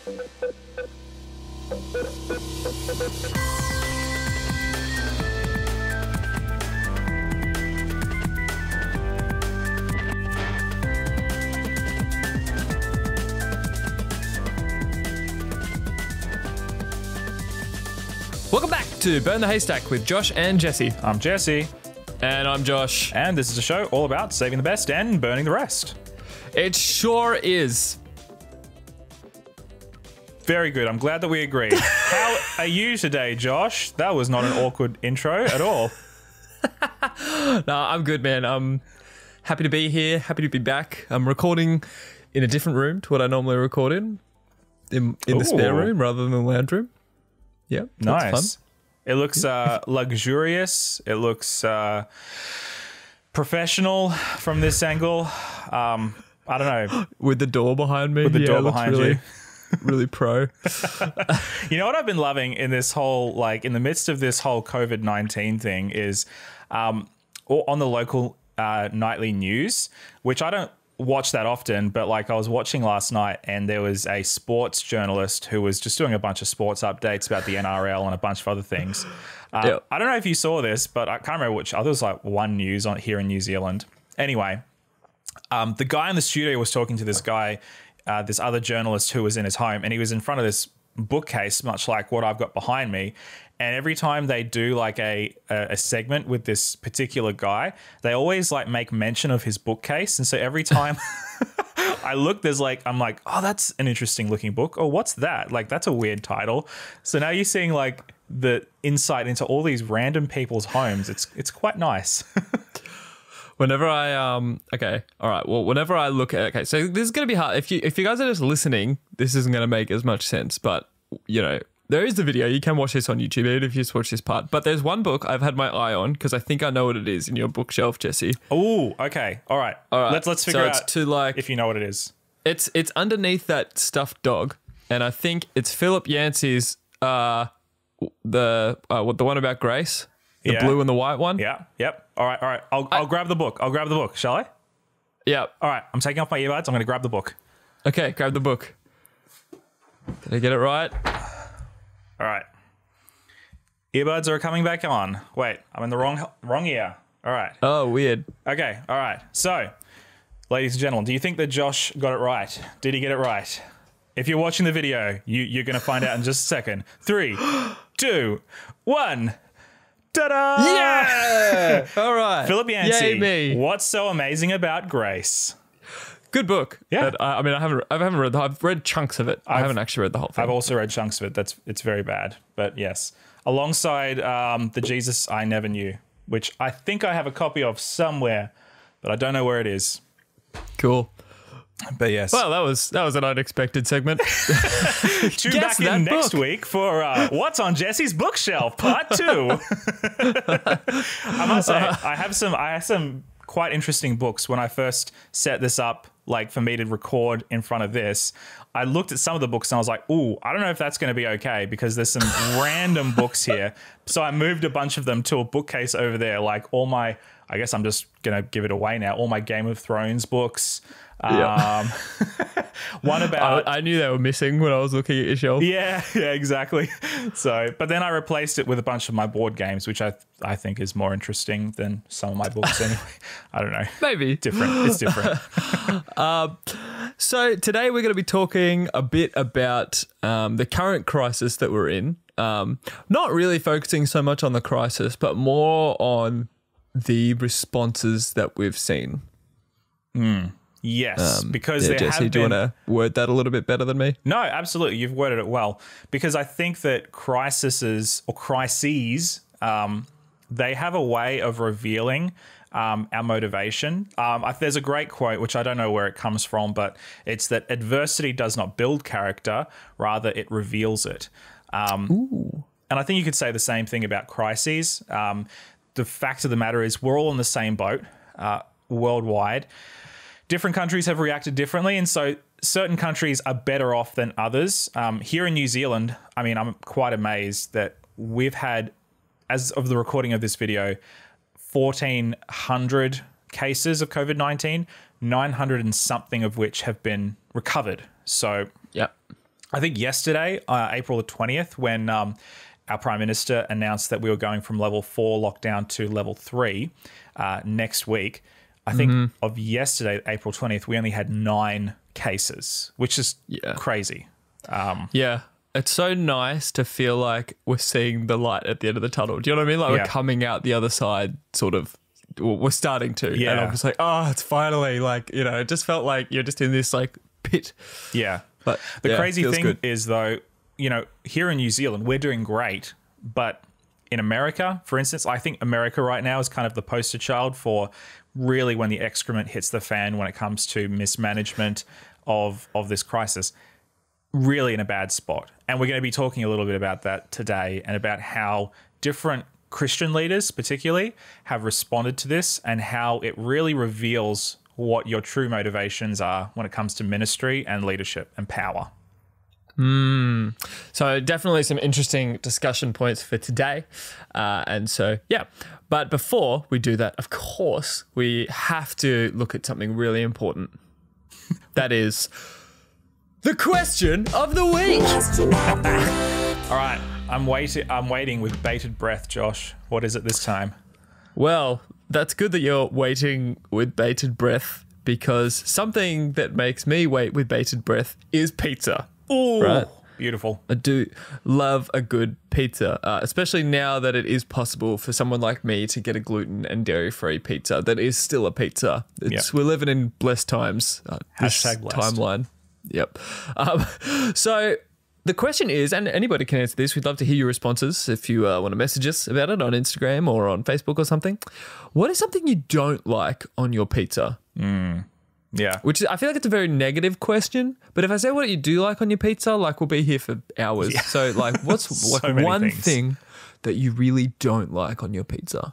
Welcome back to Burn the Haystack with Josh and Jesse. I'm Jesse. And I'm Josh. And this is a show all about saving the best and burning the rest. It sure is. Very good. I'm glad that we agreed. How are you today, Josh? That was not an awkward intro at all. No, I'm good, man. I'm happy to be here. Happy to be back. I'm recording in a different room to what I normally record in the spare room rather than the lounge room. Yeah, nice. Fun. It looks luxurious. It looks professional from this angle. I don't know. With the door behind me. With the door behind you. Really pro. You know what I've been loving in this whole, like, in the midst of this whole COVID-19 thing is on the local nightly news, which I don't watch that often, but like I was watching last night and there was a sports journalist who was just doing a bunch of sports updates about the NRL and a bunch of other things. I don't know if you saw this, but I can't remember which. There was like One News on here in New Zealand. Anyway, the guy in the studio was talking to this guy, this other journalist who was in his home, and he was in front of this bookcase, much like what I've got behind me. And every time they do like a segment with this particular guy, they always like make mention of his bookcase. And so every time I look, I'm like, oh, that's an interesting looking book. Oh, what's that? Like, that's a weird title. So now you're seeing like the insight into all these random people's homes. It's quite nice. Whenever I whenever I look at, okay, so this is going to be hard. If you guys are just listening, this isn't going to make as much sense, but you know, there is the video. You can watch this on YouTube even if you just watch this part. But there's one book I've had my eye on because I think I know what it is in your bookshelf, Jesse. Oh, okay. All right. Let's figure out if you know what it is. It's underneath that stuffed dog, and I think it's Philip Yancey's the one about Grace, the blue and the white one. Yeah. Yep. All right. I'll grab the book. Shall I? Yeah. All right. I'm taking off my earbuds. I'm going to grab the book. Okay. Grab the book. Did I get it right? All right. Earbuds are coming back on. Wait, I'm in the wrong ear. All right. Oh, weird. Okay. All right. So, ladies and gentlemen, do you think that Josh got it right? Did he get it right? If you're watching the video, you're going to find out in just a second. 3, 2, 1. Ta-da! Yeah! All right. Philip Yancey. Yay me. What's so amazing about Grace? Good book. Yeah. But, I haven't read. I've read chunks of it. I haven't actually read the whole thing. I've also read chunks of it. It's very bad. But yes, alongside the Jesus I Never Knew, which I think I have a copy of somewhere, but I don't know where it is. Cool. But yes. Well, that was an unexpected segment. Tune back in next week for What's on Jesse's Bookshelf, Part 2. I must say, I have some quite interesting books. When I first set this up, like for me to record in front of this, I looked at some of the books and I was like, ooh, I don't know if that's going to be okay because there's some random books here. So I moved a bunch of them to a bookcase over there, like all my, I guess I'm just going to give it away now, all my Game of Thrones books. One about I knew they were missing when I was looking at your shelf. Yeah, exactly. So, but then I replaced it with a bunch of my board games, which I think is more interesting than some of my books anyway. I don't know. Maybe. It's different. So today we're going to be talking a bit about the current crisis that we're in. Not really focusing so much on the crisis, but more on the responses that we've seen. Yes, because there Jesse, have do you been... want to word that a little bit better than me? No, absolutely. You've worded it well. Because I think that crises, they have a way of revealing our motivation. There's a great quote, which I don't know where it comes from, but it's that adversity does not build character, rather it reveals it. And I think you could say the same thing about crises. The fact of the matter is we're all in the same boat worldwide. Different countries have reacted differently, and so certain countries are better off than others. Here in New Zealand, I mean, I'm quite amazed that we've had, as of the recording of this video, 1,400 cases of COVID-19, 900 and something of which have been recovered. So, yep. I think yesterday, April the 20th, when our Prime Minister announced that we were going from level 4 lockdown to level 3 next week. I think of yesterday, April 20th, we only had 9 cases, which is crazy. Yeah. It's so nice to feel like we're seeing the light at the end of the tunnel. Do you know what I mean? Like we're coming out the other side, sort of. We're starting to. Yeah. And I'm just like, oh, it's finally like, you know, it just felt like you're just in this like pit. Yeah. But the crazy thing is, though, you know, here in New Zealand, we're doing great. But in America, for instance, I think America right now is kind of the poster child for really when the excrement hits the fan when it comes to mismanagement of this crisis. Really in a bad spot. And we're going to be talking a little bit about that today and about how different Christian leaders particularly have responded to this and how it really reveals what your true motivations are when it comes to ministry and leadership and power. So definitely some interesting discussion points for today. And so, yeah. But before we do that, of course, we have to look at something really important. That is the question of the week. All right. I'm waiting with bated breath, Josh. What is it this time? Well, that's good that you're waiting with bated breath, because something that makes me wait with bated breath is pizza. Ooh, right? Beautiful. I do love a good pizza, especially now that it is possible for someone like me to get a gluten and dairy-free pizza that is still a pizza. We're living in blessed times. Hashtag blessed. Timeline. Yep. So the question is, and anybody can answer this, we'd love to hear your responses if you want to message us about it on Instagram or on Facebook or something. What is something you don't like on your pizza? Yeah. Which I feel like it's a very negative question, but if I say what you do like on your pizza, like we'll be here for hours. Yeah. So like what's so like one thing that you really don't like on your pizza?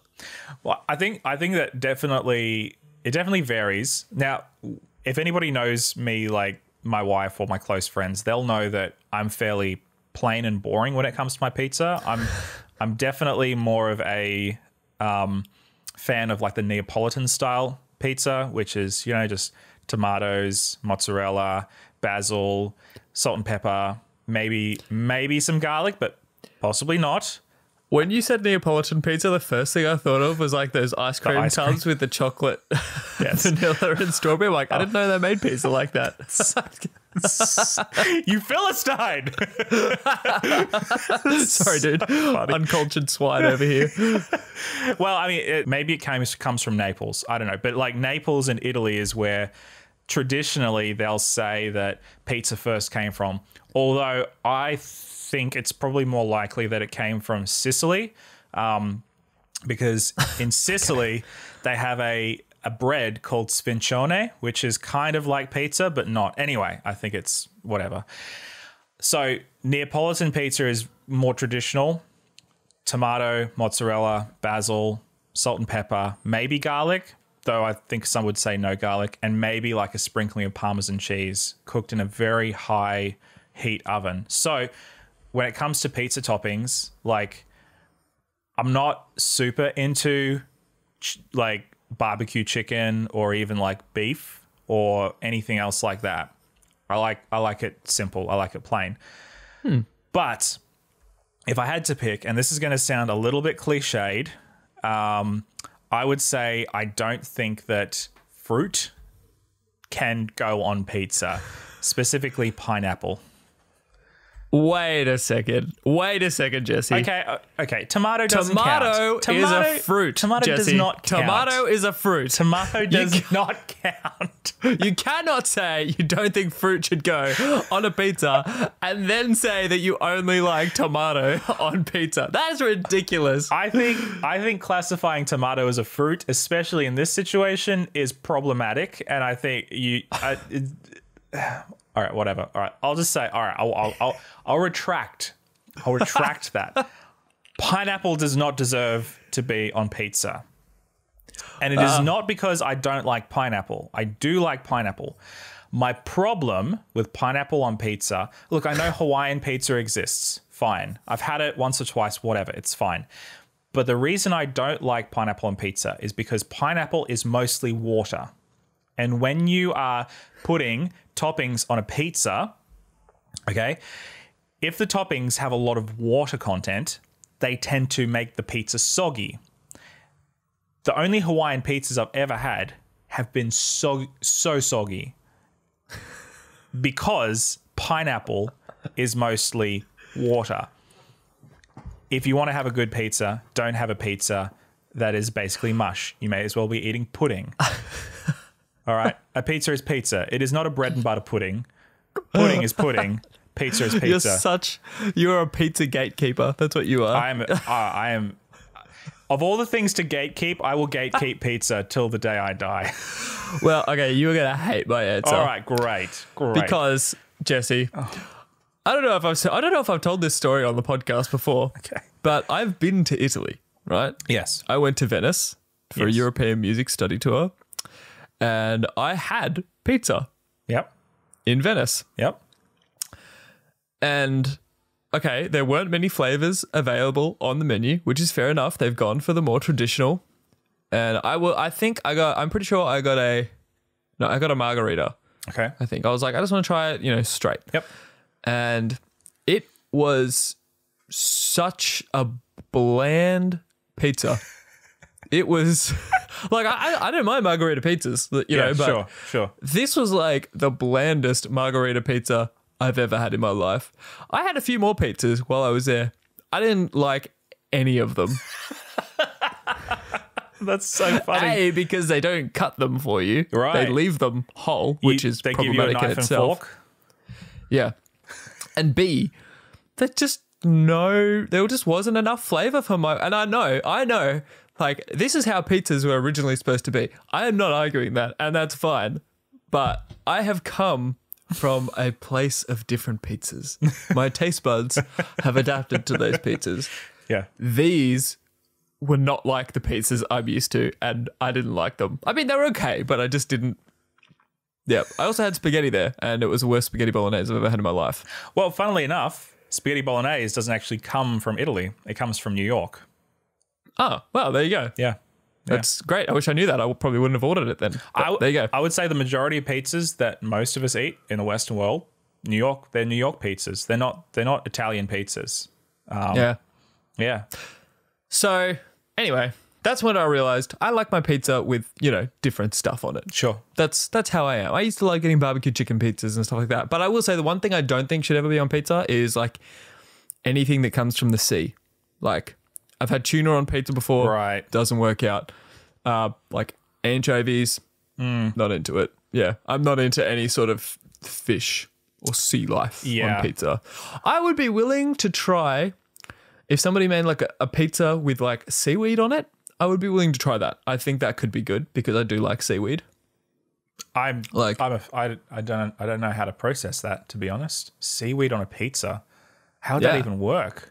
Well, I think that it definitely varies. Now, if anybody knows me, like my wife or my close friends, they'll know that I'm fairly plain and boring when it comes to my pizza. I'm definitely more of a fan of like the Neapolitan style pizza, which is, you know, just tomatoes, mozzarella, basil, salt and pepper, maybe some garlic, but possibly not. When you said Neapolitan pizza, the first thing I thought of was like those ice cream tubs with the chocolate, vanilla and strawberry. I'm like, I didn't know they made pizza like that. You Philistine! Sorry, dude. Uncultured swine over here. Well, I mean, maybe it comes from Naples. I don't know. But like Naples in Italy is where traditionally they'll say that pizza first came from. Although I think it's probably more likely that it came from Sicily, because in Sicily they have a bread called sfincione, which is kind of like pizza but not. Anyway, I think it's whatever. So Neapolitan pizza is more traditional: tomato, mozzarella, basil, salt and pepper, maybe garlic, though I think some would say no garlic, and maybe like a sprinkling of Parmesan cheese cooked in a very high heat oven. So when it comes to pizza toppings, like I'm not super into like barbecue chicken or even like beef or anything else like that. I like it simple. I like it plain. But if I had to pick, and this is going to sound a little bit cliched, I would say I don't think that fruit can go on pizza, specifically pineapple. Wait a second, Jesse. Okay. Tomato doesn't count. Tomato is a fruit. Tomato Jesse. does not count. Tomato is a fruit. Tomato does not count. You cannot say you don't think fruit should go on a pizza and then say that you only like tomato on pizza. That is ridiculous. I think classifying tomato as a fruit, especially in this situation, is problematic, and I think all right, whatever. All right, I'll just say, all right, I'll retract. I'll retract that. Pineapple does not deserve to be on pizza. And it is not because I don't like pineapple. I do like pineapple. My problem with pineapple on pizza, look, I know Hawaiian pizza exists. Fine. I've had it once or twice, whatever. It's fine. But the reason I don't like pineapple on pizza is because pineapple is mostly water. And when you are putting toppings on a pizza, Okay. If the toppings have a lot of water content, they tend to make the pizza soggy. The only Hawaiian pizzas I've ever had have been so soggy because pineapple is mostly water. If you want to have a good pizza, don't have a pizza that is basically mush. You may as well be eating pudding. All right? A pizza is pizza. It is not a bread and butter pudding. Pudding is pudding. Pizza is pizza. You're a pizza gatekeeper. That's what you are. I am. Of all the things to gatekeep, I will gatekeep pizza till the day I die. Well, okay, you're gonna hate my answer. All right, great. Because Jesse, I don't know if I've told this story on the podcast before. Okay. But I've been to Italy, right? Yes. I went to Venice for a European music study tour, and I had pizza. Yep. In Venice. Yep. And okay, there weren't many flavors available on the menu, which is fair enough. They've gone for the more traditional. And I'm pretty sure I got a margarita. Okay. I think I was like, I just want to try it, straight. Yep. And it was such a bland pizza. It was like, I don't mind margarita pizzas, but sure. This was like the blandest margarita pizza I've ever had in my life. I had a few more pizzas while I was there. I didn't like any of them. That's so funny. A, because they don't cut them for you. Right. They leave them whole, which is they problematic give you a knife in itself. and fork. Yeah. And B, there just wasn't enough flavor for and I know, like, this is how pizzas were originally supposed to be. I am not arguing that, and that's fine. But I have come from a place of different pizzas. My taste buds have adapted to those pizzas. Yeah. These were not like the pizzas I'm used to, and I didn't like them. I mean, they were okay, but I just didn't. Yeah. I also had spaghetti there, and it was the worst spaghetti bolognese I've ever had in my life. Well, funnily enough, spaghetti bolognese doesn't actually come from Italy. It comes from New York. Oh, well, there you go. Yeah. That's great. I wish I knew that. I probably wouldn't have ordered it then. There you go. I would say the majority of pizzas that most of us eat in the Western world, they're New York pizzas. They're not Italian pizzas. Yeah. Yeah. So anyway, that's when I realized I like my pizza with, different stuff on it. Sure. That's how I am. I used to like getting barbecue chicken pizzas and stuff like that. But I will say the one thing I don't think should ever be on pizza is like anything that comes from the sea. Like, I've had tuna on pizza before. Right. Doesn't work out. Like anchovies, not into it. Yeah. I'm not into any sort of fish or sea life on pizza. I would be willing to try, if somebody made like a pizza with like seaweed on it, I would be willing to try that. I think that could be good because I do like seaweed. I don't know how to process that, to be honest. Seaweed on a pizza. How would that even work?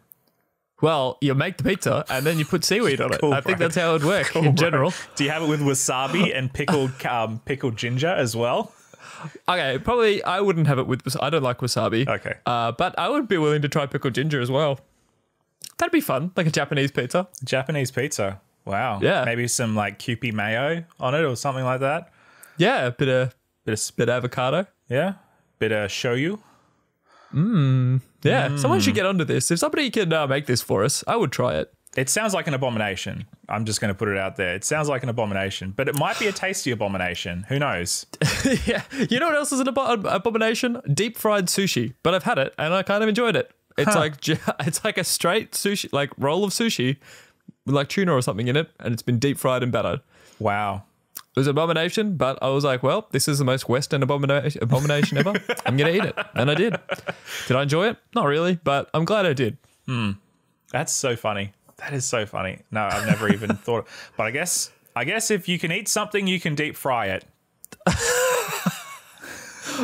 Well, you make the pizza and then you put seaweed on it. I think that's how it would work in general. Do you have it with wasabi and pickled ginger as well? Okay, probably I wouldn't have it with. I don't like wasabi. Okay, but I would be willing to try pickled ginger as well. That'd be fun, like a Japanese pizza. Japanese pizza. Wow. Yeah. Maybe some like Kewpie mayo on it or something like that. Yeah, a bit of avocado. Yeah, bit of shoyu. Yeah, someone should get onto this. If somebody can make this for us, I would try it. It sounds like an abomination. I'm just going to put it out there. It sounds like an abomination, but it might be a tasty abomination. Who knows? Yeah. You know what else is an abomination? Deep fried sushi. But I've had it and I kind of enjoyed it. It's like a straight sushi, like roll of sushi with like tuna or something in it, and it's been deep fried and battered. Wow. It was an abomination, but I was like, well, this is the most Western abomination ever. I'm going to eat it. And I did. Did I enjoy it? Not really, but I'm glad I did. That's so funny. That is so funny. No, I've never even thought. But I guess if you can eat something, you can deep fry it.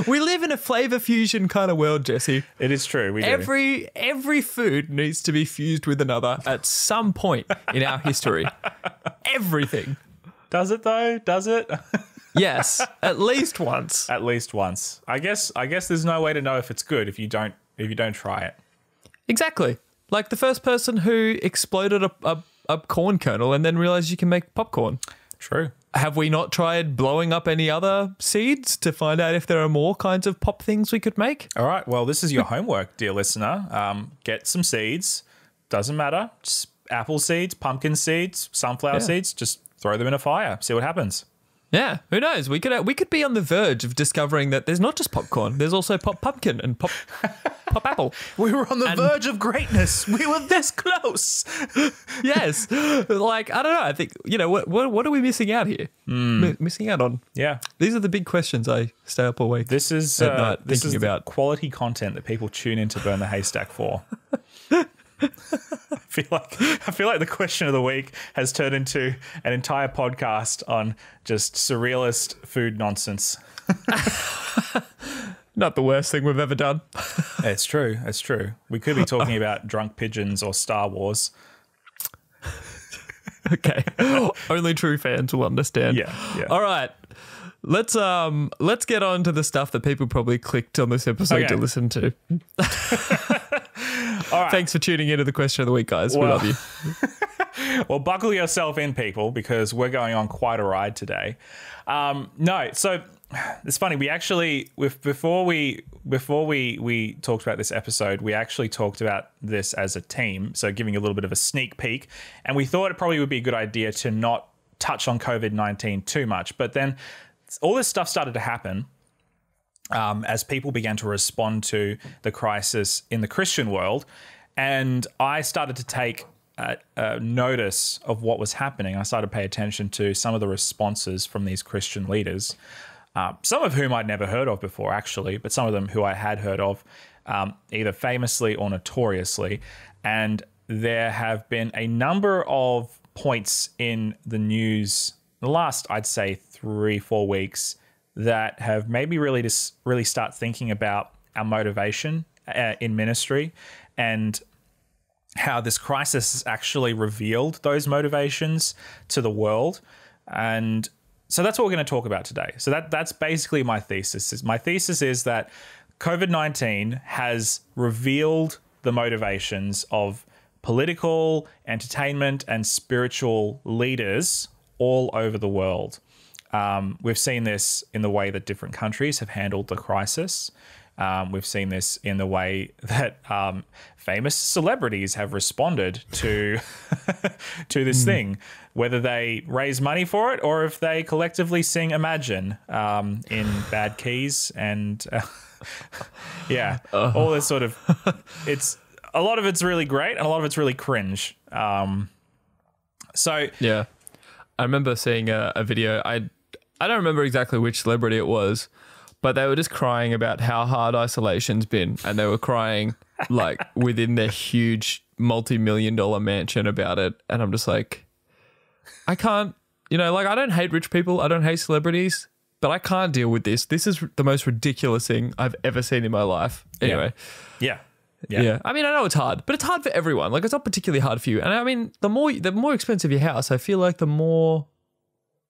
We live in a flavor fusion kind of world, Jesse. It is true. We do. Every food needs to be fused with another at some point in our history. Everything. Does it though? Does it? Yes, at least once. At least once. I guess there's no way to know if it's good if you don't try it. Exactly. Like the first person who exploded a corn kernel and then realized you can make popcorn. True. have we not tried blowing up any other seeds to find out if there are more kinds of pop things we could make? All right. Well, this is your homework, dear listener. Get some seeds. Doesn't matter. Just apple seeds, pumpkin seeds, sunflower seeds. Just throw them in a fire. See what happens. Yeah, who knows? We could be on the verge of discovering that there's not just popcorn. There's also pop pumpkin and pop apple. We were on the verge of greatness. We were this close. Yes. Like, I don't know. I think, what are we missing out here? Missing out on? Yeah. These are the big questions I stay up awake This is at night this thinking is about. the quality content that people tune in to Burn the Haystack for. I feel like the question of the week has turned into an entire podcast on just surrealist food nonsense. Not the worst thing we've ever done. It's true. It's true. We could be talking about drunk pigeons or Star Wars. Okay. Only true fans will understand. Yeah. All right. Let's get on to the stuff that people probably clicked on this episode to listen to. All right. Thanks for tuning into the question of the week, guys. We love you. Well, buckle yourself in, people, because we're going on quite a ride today. So it's funny. We actually, before we talked about this episode, we actually talked about this as a team. So giving a little bit of a sneak peek, and we thought it probably would be a good idea to not touch on COVID-19 too much. But then all this stuff started to happen. As people began to respond to the crisis in the Christian world. And I started to take notice of what was happening. I started to pay attention to some of the responses from these Christian leaders, some of whom I'd never heard of before, actually, but some of them who I had heard of, either famously or notoriously. And there have been a number of points in the news the last, I'd say, 3-4 weeks that have made me really start thinking about our motivation in ministry and how this crisis has actually revealed those motivations to the world. And so that's what we're going to talk about today. So that's basically my thesis. My thesis is that COVID-19 has revealed the motivations of political, entertainment, and spiritual leaders all over the world. We've seen this in the way that different countries have handled the crisis. We've seen this in the way that famous celebrities have responded to to this thing, whether they raise money for it or if they collectively sing Imagine in bad keys and all this sort of. It's a lot of it's really great and a lot of it's really cringe. Yeah, I remember seeing a video. I don't remember exactly which celebrity it was, but they were just crying about how hard isolation's been. And they were crying like within their huge multi-million-dollar mansion about it. And I'm just like, I can't, I don't hate rich people. I don't hate celebrities, but I can't deal with this. This is the most ridiculous thing I've ever seen in my life. Anyway. Yeah. I mean, I know it's hard, but it's hard for everyone. Like, it's not particularly hard for you. And I mean, the more expensive your house, I feel like the more...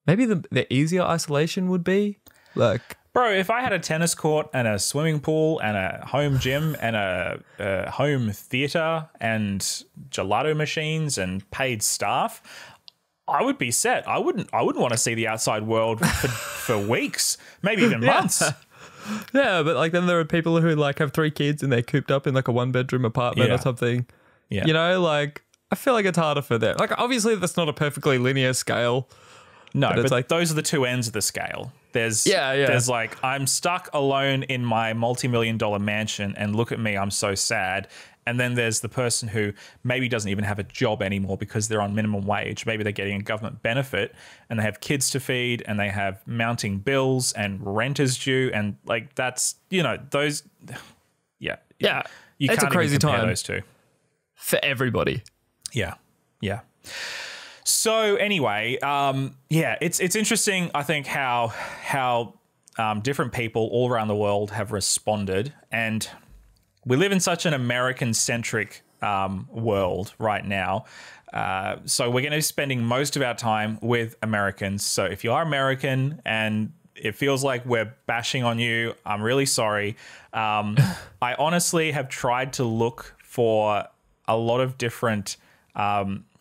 Maybe the easier isolation would be. Like, bro, if I had a tennis court and a swimming pool and a home gym and a home theater and gelato machines and paid staff, I would be set. I wouldn't want to see the outside world for weeks, maybe even months. Yeah, but like then there are people who like have 3 kids and they're cooped up in like a 1-bedroom apartment or something. Yeah. Like I feel like it's harder for them. Like obviously that's not a perfectly linear scale. No, but like, those are the two ends of the scale. There's like, I'm stuck alone in my multi-million-dollar mansion and look at me, I'm so sad. And then there's the person who maybe doesn't even have a job anymore because they're on minimum wage. Maybe they're getting a government benefit and they have kids to feed and they have mounting bills and rent is due. And like, that's, those, yeah. You it's can't a crazy even compare time those two. For everybody. Yeah. So anyway, it's interesting, I think, how different people all around the world have responded. And we live in such an American-centric world right now. So we're going to be spending most of our time with Americans. So if you are American and it feels like we're bashing on you, I'm really sorry. I honestly have tried to look for a lot of different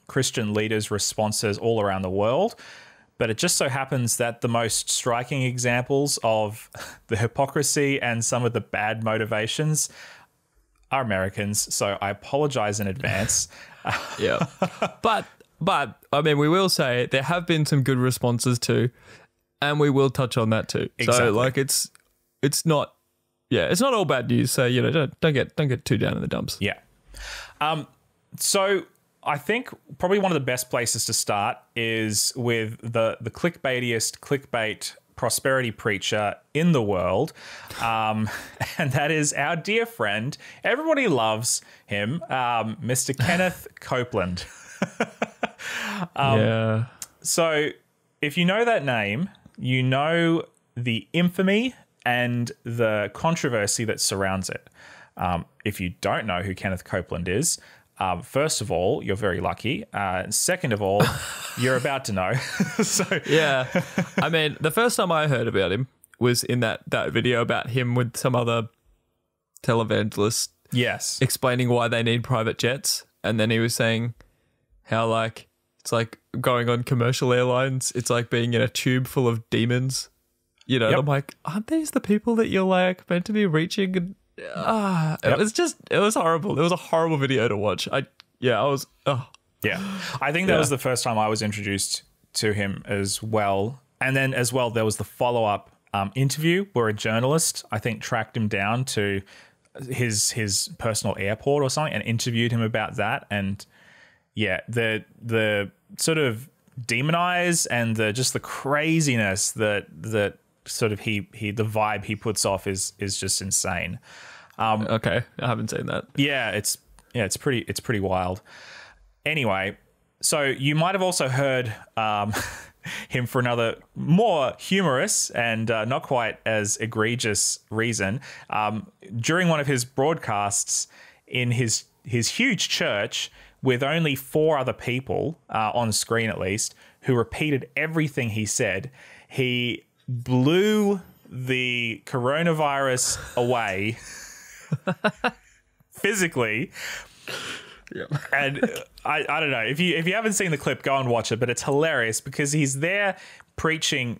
Christian leaders' responses all around the world. But it just so happens that the most striking examples of the hypocrisy and some of the bad motivations are Americans. So I apologize in advance. Yeah. But I mean, we will say there have been some good responses too, and we will touch on that too. Exactly. So like it's not all bad news. So, you know, don't get too down in the dumps. Yeah. So I think probably one of the best places to start is with the clickbaitiest clickbait prosperity preacher in the world. And that is our dear friend. Everybody loves him, Mr. Kenneth Copeland. Yeah. So if you know that name, you know the infamy and the controversy that surrounds it. If you don't know who Kenneth Copeland is, first of all, you're very lucky. Second of all, you're about to know. So Yeah. I mean, the first time I heard about him was in that video about him with some other televangelist yes, explaining why they need private jets. And then he was saying how like it's like going on commercial airlines. It's like being in a tube full of demons. You know, Yep. and I'm like, aren't these the people that you're like meant to be reaching? And Yep. it was horrible. It was a horrible video to watch. Yeah, I think that was the first time I was introduced to him as well. And then as well, there was the follow-up interview where a journalist, I think, tracked him down to his personal airport or something and interviewed him about that. And yeah, the sort of demonize and the craziness that sort of the vibe he puts off is just insane. Okay, I haven't seen that. Yeah, it's pretty wild. Anyway, so you might have also heard him for another more humorous and not quite as egregious reason. During one of his broadcasts in his huge church with only 4 other people on screen at least who repeated everything he said, he blew the coronavirus away physically. Yeah. And I don't know, if you haven't seen the clip, go and watch it, but it's hilarious because he's there preaching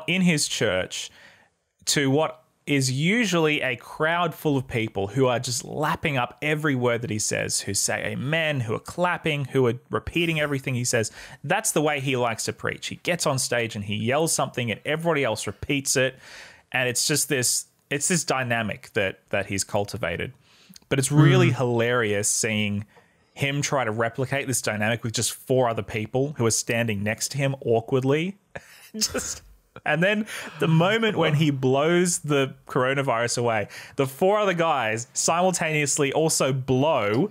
in his church to what is usually a crowd full of people who are just lapping up every word that he says, who say amen, who are clapping, who are repeating everything he says. That's the way he likes to preach. He gets on stage and he yells something and everybody else repeats it. And it's just this dynamic that he's cultivated. But it's really hilarious seeing him try to replicate this dynamic with just 4 other people who are standing next to him awkwardly. And then the moment when he blows the coronavirus away, the 4 other guys simultaneously also blow.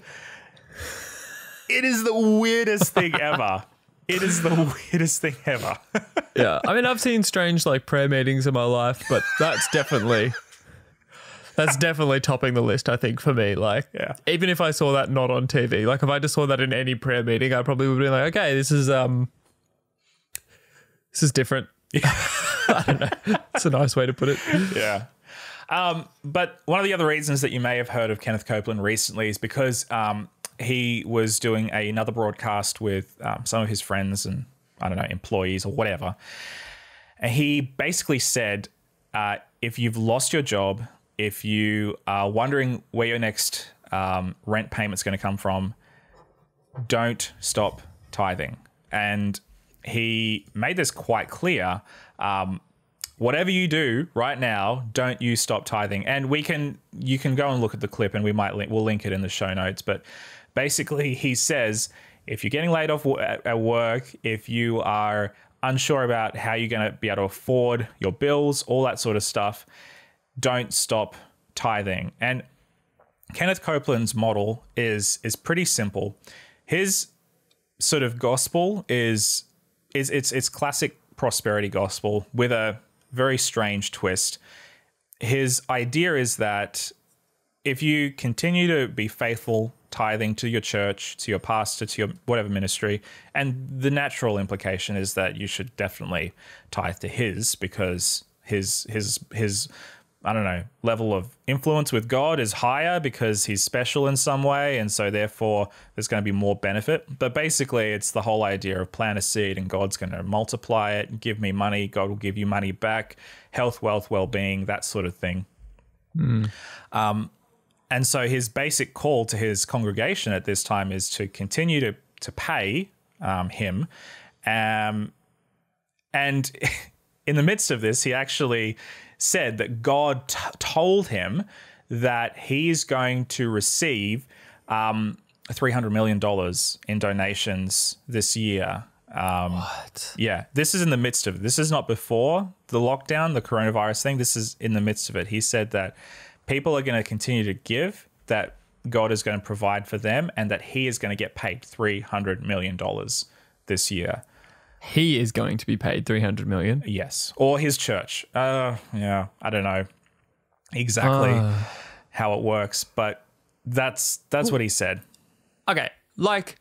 It is the weirdest thing ever. It is the weirdest thing ever. Yeah. I mean, I've seen strange like prayer meetings in my life, but that's definitely topping the list, I think, for me. Like, Yeah. even if I saw that not on TV, like if I just saw that in any prayer meeting, I probably would be like, okay, this is different. I don't know. It's a nice way to put it. Yeah. But one of the other reasons that you may have heard of Kenneth Copeland recently is because he was doing another broadcast with some of his friends and, I don't know, employees or whatever. And he basically said, if you've lost your job, if you are wondering where your next rent payment's going to come from, don't stop tithing. And he made this quite clear. Whatever you do right now, don't you stop tithing. And you can go and look at the clip, and we'll link it in the show notes. But basically, he says, if you're getting laid off at work, if you are unsure about how you're going to be able to afford your bills, all that sort of stuff, don't stop tithing. And Kenneth Copeland's model is pretty simple. His sort of gospel is it's classic prosperity gospel with a very strange twist. His idea is that if you continue to be faithful tithing to your church, to your pastor, to your whatever ministry, and the natural implication is that you should definitely tithe to his, because his I don't know, level of influence with God is higher because he's special in some way, and so therefore there's going to be more benefit. But basically, it's the whole idea of plant a seed and God's going to multiply it, give me money, God will give you money back, health, wealth, well-being, that sort of thing. And so his basic call to his congregation at this time is to continue to pay him. And in the midst of this, he actually said that God told him that he's going to receive $300 million in donations this year. What? Yeah, this is in the midst of it. This is not before the lockdown, the coronavirus thing. This is in the midst of it. He said that people are going to continue to give, that God is going to provide for them, and that he is going to get paid $300 million this year. He is going to be paid $300 million? Yes. Or his church. Yeah, I don't know exactly how it works, but that's what he said. Okay, like,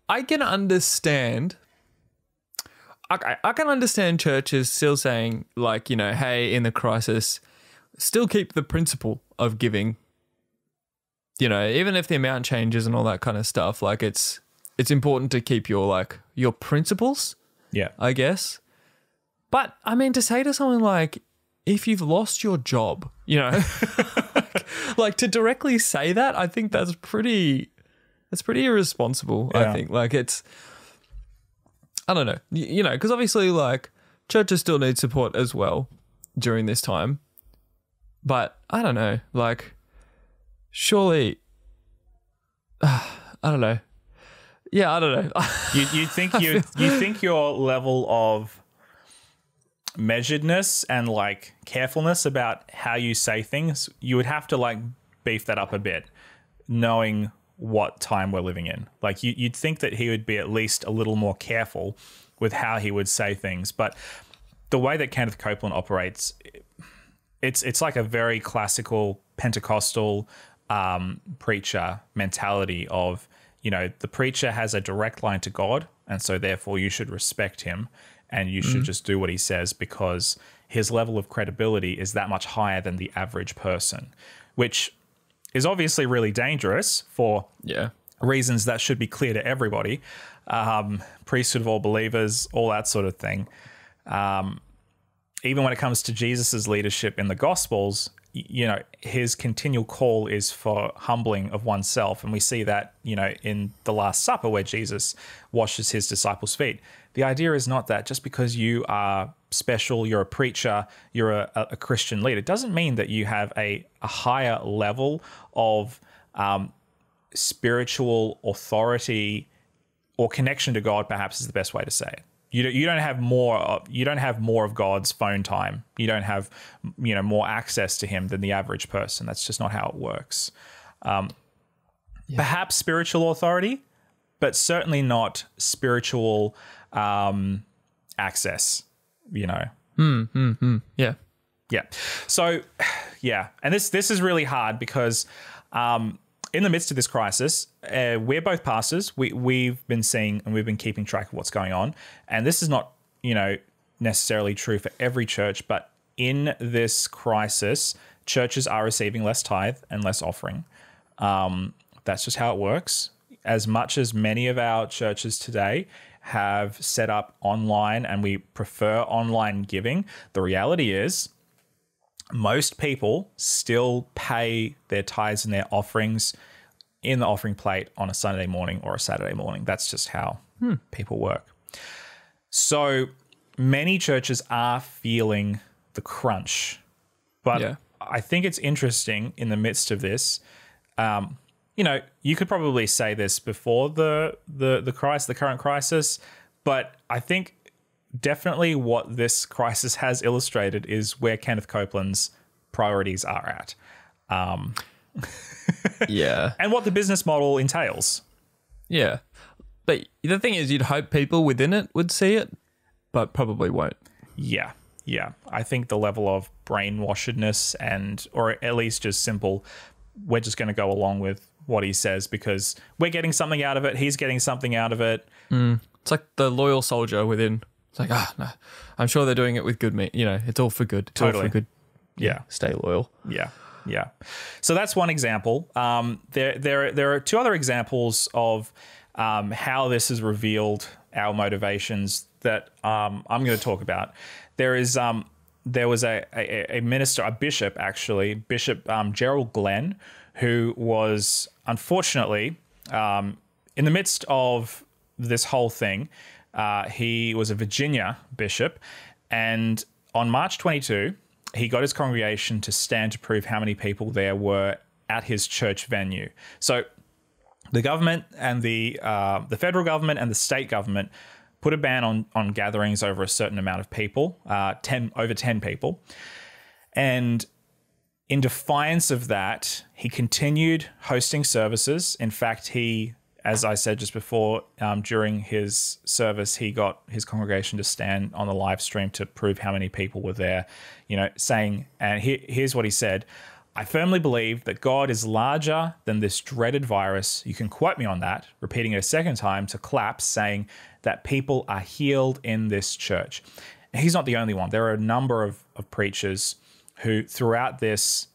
I can understand... Okay, I can understand churches still saying, like, you know, hey, in the crisis, still keep the principle of giving. You know, even if the amount changes and all that kind of stuff, like, it's important to keep your principles. Yeah. I guess. But I mean, to say to someone like, if you've lost your job, you know, like to directly say that, I think that's pretty irresponsible. Yeah. I think like I don't know, you know, because obviously like churches still need support as well during this time. But I don't know, like surely, I don't know. Yeah, I don't know. You think your level of measuredness and like carefulness about how you say things, you would have to like beef that up a bit, knowing what time we're living in. Like you'd think that he would be at least a little more careful with how he would say things. But the way that Kenneth Copeland operates, it's like a very classical Pentecostal preacher mentality of, you know, the preacher has a direct line to God, and so therefore you should respect him and you should just do what he says because his level of credibility is that much higher than the average person, which is obviously really dangerous for reasons that should be clear to everybody. Priesthood of all believers, all that sort of thing. Even when it comes to Jesus's leadership in the Gospels, you know, his continual call is for humbling of oneself. And we see that, you know, in the Last Supper where Jesus washes his disciples' feet. The idea is not that just because you are special, you're a preacher, you're a Christian leader, it doesn't mean that you have a higher level of spiritual authority or connection to God, perhaps is the best way to say it. You don't have more of God's phone time. You don't have, you know, more access to him than the average person. That's just not how it works. Perhaps spiritual authority, but certainly not spiritual access, you know. Yeah. Yeah. So, yeah. And this is really hard because in the midst of this crisis, we're both pastors. We've been seeing and we've been keeping track of what's going on. And this is not, you know, necessarily true for every church, but in this crisis, churches are receiving less tithe and less offering. That's just how it works. As much as many of our churches today have set up online and we prefer online giving, the reality is most people still pay their tithes and their offerings in the offering plate on a Sunday morning or a Saturday morning. That's just how people work. So many churches are feeling the crunch. But I think it's interesting in the midst of this. You know, you could probably say this before the current crisis, but I think definitely what this crisis has illustrated is where Kenneth Copeland's priorities are at. And what the business model entails. Yeah. But the thing is, you'd hope people within it would see it, but probably won't. Yeah. I think the level of brainwashedness or at least just simple, we're just going to go along with what he says because we're getting something out of it. He's getting something out of it. It's like the loyal soldier within. It's like, no, I'm sure they're doing it with good meat. You know, it's all for good. It's Totally. all for good. Yeah. stay loyal. Yeah. Yeah. So that's one example. There are two other examples of how this has revealed our motivations that I'm going to talk about. There was a minister, a bishop actually, Bishop Gerald Glenn, who was unfortunately in the midst of this whole thing. He was a Virginia bishop, and on March 22, he got his congregation to stand to prove how many people there were at his church venue. So the government and the federal government and the state government put a ban on gatherings over a certain amount of people, over 10 people. And in defiance of that, he continued hosting services. In fact, he, as I said just before, during his service, he got his congregation to stand on the live stream to prove how many people were there, saying, and here's what he said: "I firmly believe that God is larger than this dreaded virus. You can quote me on that," repeating it a second time to collapse, saying that people are healed in this church. And he's not the only one. There are a number of preachers who throughout this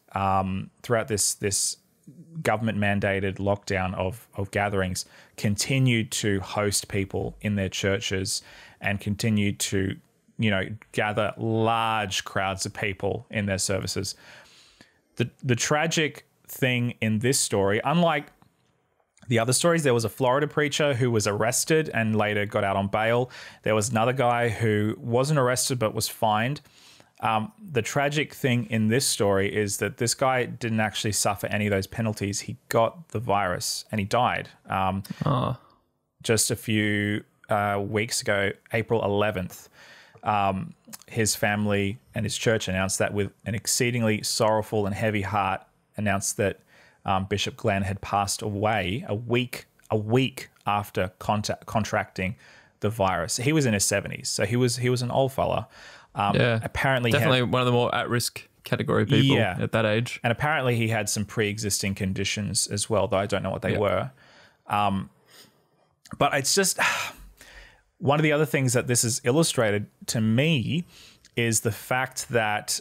government mandated lockdown of gatherings continued to host people in their churches and continued to, gather large crowds of people in their services. The tragic thing in this story, unlike the other stories, there was a Florida preacher who was arrested and later got out on bail. There was another guy who wasn't arrested but was fined. The tragic thing in this story is that this guy didn't actually suffer any of those penalties. He got the virus and he died. Just a few weeks ago, April 11th, his family and his church announced that with an exceedingly sorrowful and heavy heart, announced that Bishop Glenn had passed away a week after contracting the virus. He was in his 70s, so he was an old fella. Apparently definitely one of the more at-risk category people at that age. And apparently he had some pre-existing conditions as well, though I don't know what they were. But it's just one of the other things that this has illustrated to me is the fact that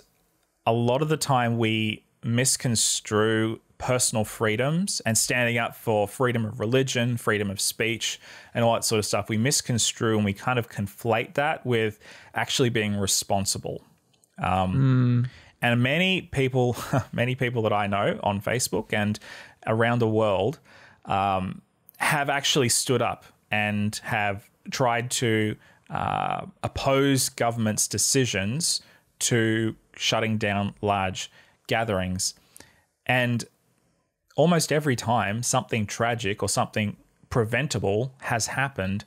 a lot of the time we misconstrue personal freedoms and standing up for freedom of religion, freedom of speech, and all that sort of stuff. We misconstrue and we kind of conflate that with actually being responsible. And many people that I know on Facebook and around the world have actually stood up and have tried to oppose government's decisions to shutting down large gatherings. And almost every time something tragic or something preventable has happened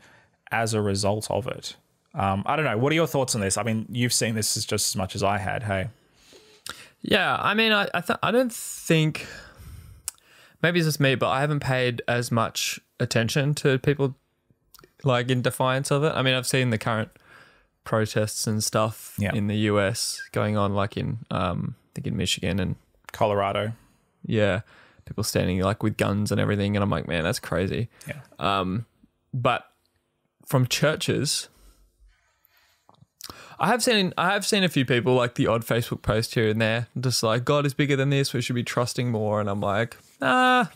as a result of it. I don't know. What are your thoughts on this? I mean, you've seen this just as much as I had. Hey. Yeah, I mean, I don't think, maybe it's just me, but I haven't paid as much attention to people like in defiance of it. I mean, I've seen the current protests and stuff in the US going on, like in, I think in Michigan and Colorado. Yeah. People standing like with guns and everything. And I'm like, man, that's crazy. Yeah. But from churches, I have seen a few people like the odd Facebook post here and there, just like, God is bigger than this, we should be trusting more. And I'm like, you know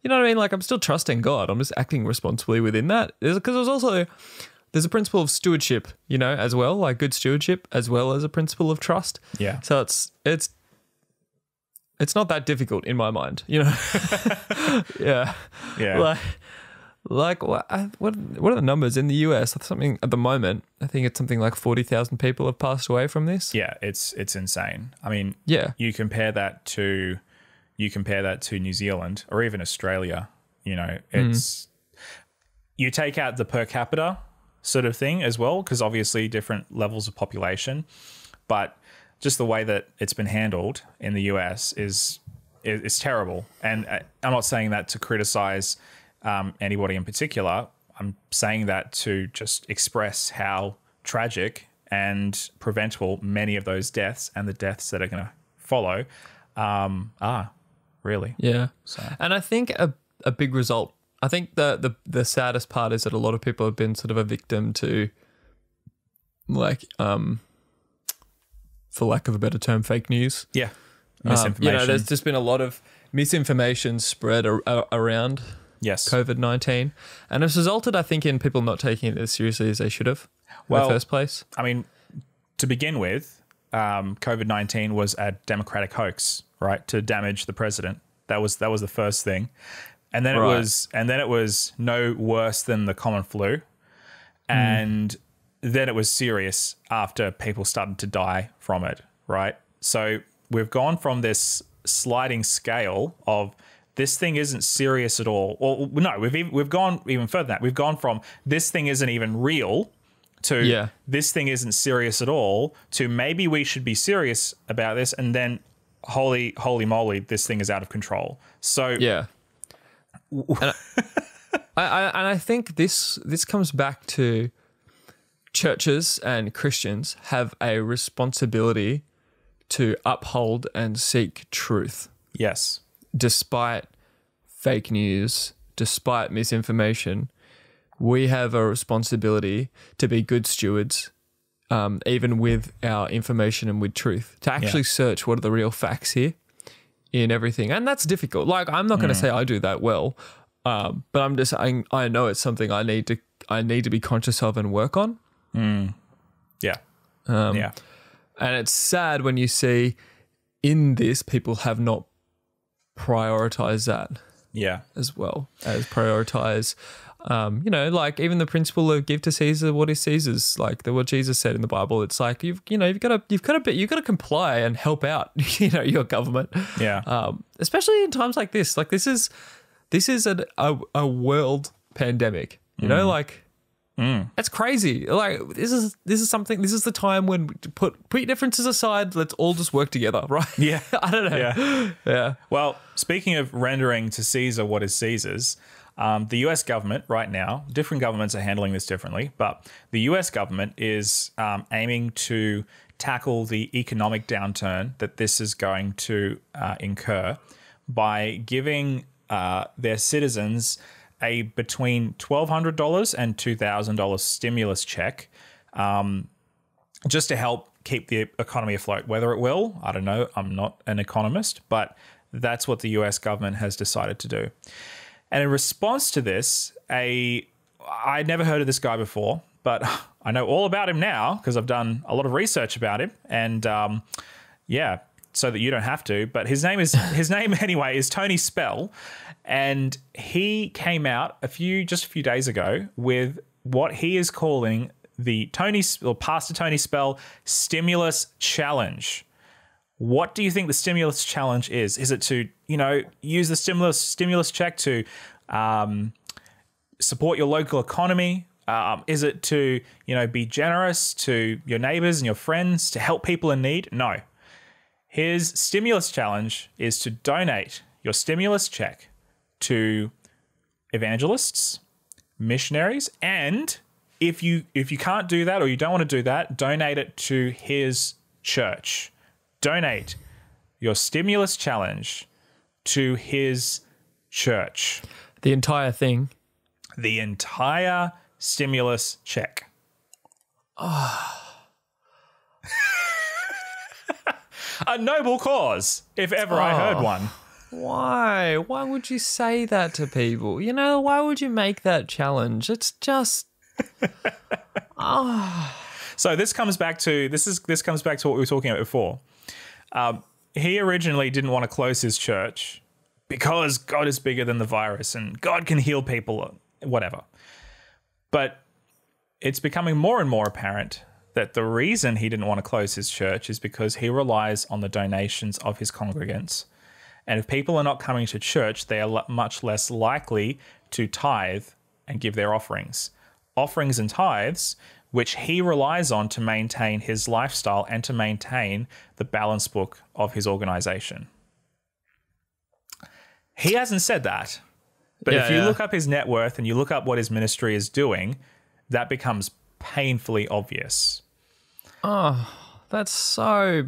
what I mean? Like, I'm still trusting God. I'm just acting responsibly within that. Because there's a principle of stewardship, as well, like good stewardship, as well as a principle of trust. Yeah. So it's not that difficult in my mind, Yeah. Yeah. Like what are the numbers in the US? Something at the moment, I think it's something like 40,000 people have passed away from this. Yeah, it's insane. I mean, yeah. You compare that to New Zealand or even Australia, it's you take out the per capita sort of thing as well, because obviously different levels of population, but just the way that it's been handled in the US is terrible. And I'm not saying that to criticize anybody in particular. I'm saying that to just express how tragic and preventable many of those deaths and the deaths that are going to follow are, really. Yeah. So. And I think a big result, I think the saddest part is that a lot of people have been sort of a victim to like for lack of a better term, fake news. Yeah. Misinformation. There's just been a lot of misinformation spread around yes. COVID-19. And it's resulted, I think, in people not taking it as seriously as they should have in the first place. I mean, to begin with, COVID-19 was a democratic hoax, right? To damage the president. That was the first thing. And then it was no worse than the common flu. And then it was serious after people started to die from it, right? So we've gone from this sliding scale of this thing isn't serious at all. Or no, we've gone even further than that. We've gone from this thing isn't even real to this thing isn't serious at all to maybe we should be serious about this, and then holy moly, this thing is out of control. So and I think this comes back to churches and Christians have a responsibility to uphold and seek truth. Yes. Despite fake news, despite misinformation, we have a responsibility to be good stewards, even with our information and with truth, to actually search what are the real facts here in everything. And that's difficult. Like, I'm not going to say I do that well, but I'm just saying I know it's something I need to be conscious of and work on. Yeah. And it's sad when you see in this people have not prioritized that. Yeah. As well as prioritize, like even the principle of give to Caesar what is Caesar's, like what Jesus said in the Bible. It's like you've got to comply and help out, your government. Yeah. Especially in times like this. Like this is a world pandemic. It's crazy. Like this is the time when put your differences aside. Let's all just work together, right? Yeah. I don't know. Yeah. Well, speaking of rendering to Caesar what is Caesar's, the US government right now, different governments are handling this differently, but the US government is aiming to tackle the economic downturn that this is going to incur by giving their citizens a between $1,200 and $2,000 stimulus check, just to help keep the economy afloat. Whether it will, I don't know. I'm not an economist, but that's what the US government has decided to do. And in response to this, I'd never heard of this guy before, but I know all about him now because I've done a lot of research about him. And so that you don't have to. But his name anyway is Tony Spell. And he came out just a few days ago with what he is calling the Pastor Tony Spell Stimulus Challenge. What do you think the stimulus challenge is? Is it to, use the stimulus check to support your local economy? Is it to, be generous to your neighbors and your friends, to help people in need? No. His stimulus challenge is to donate your stimulus check to evangelists, missionaries, and if you can't do that or you don't want to do that, donate it to his church. Donate your stimulus challenge to his church. The entire thing. The entire stimulus check. A noble cause, if ever I heard one. Why? Why would you say that to people? Why would you make that challenge? It's just... So this comes back to what we were talking about before. He originally didn't want to close his church because God is bigger than the virus and God can heal people, whatever. But it's becoming more and more apparent that the reason he didn't want to close his church is because he relies on the donations of his congregants. And if people are not coming to church, they are much less likely to tithe and give their offerings. Offerings and tithes, which he relies on to maintain his lifestyle and to maintain the balance book of his organization. He hasn't said that. But if you look up his net worth and you look up what his ministry is doing, that becomes painfully obvious. It's so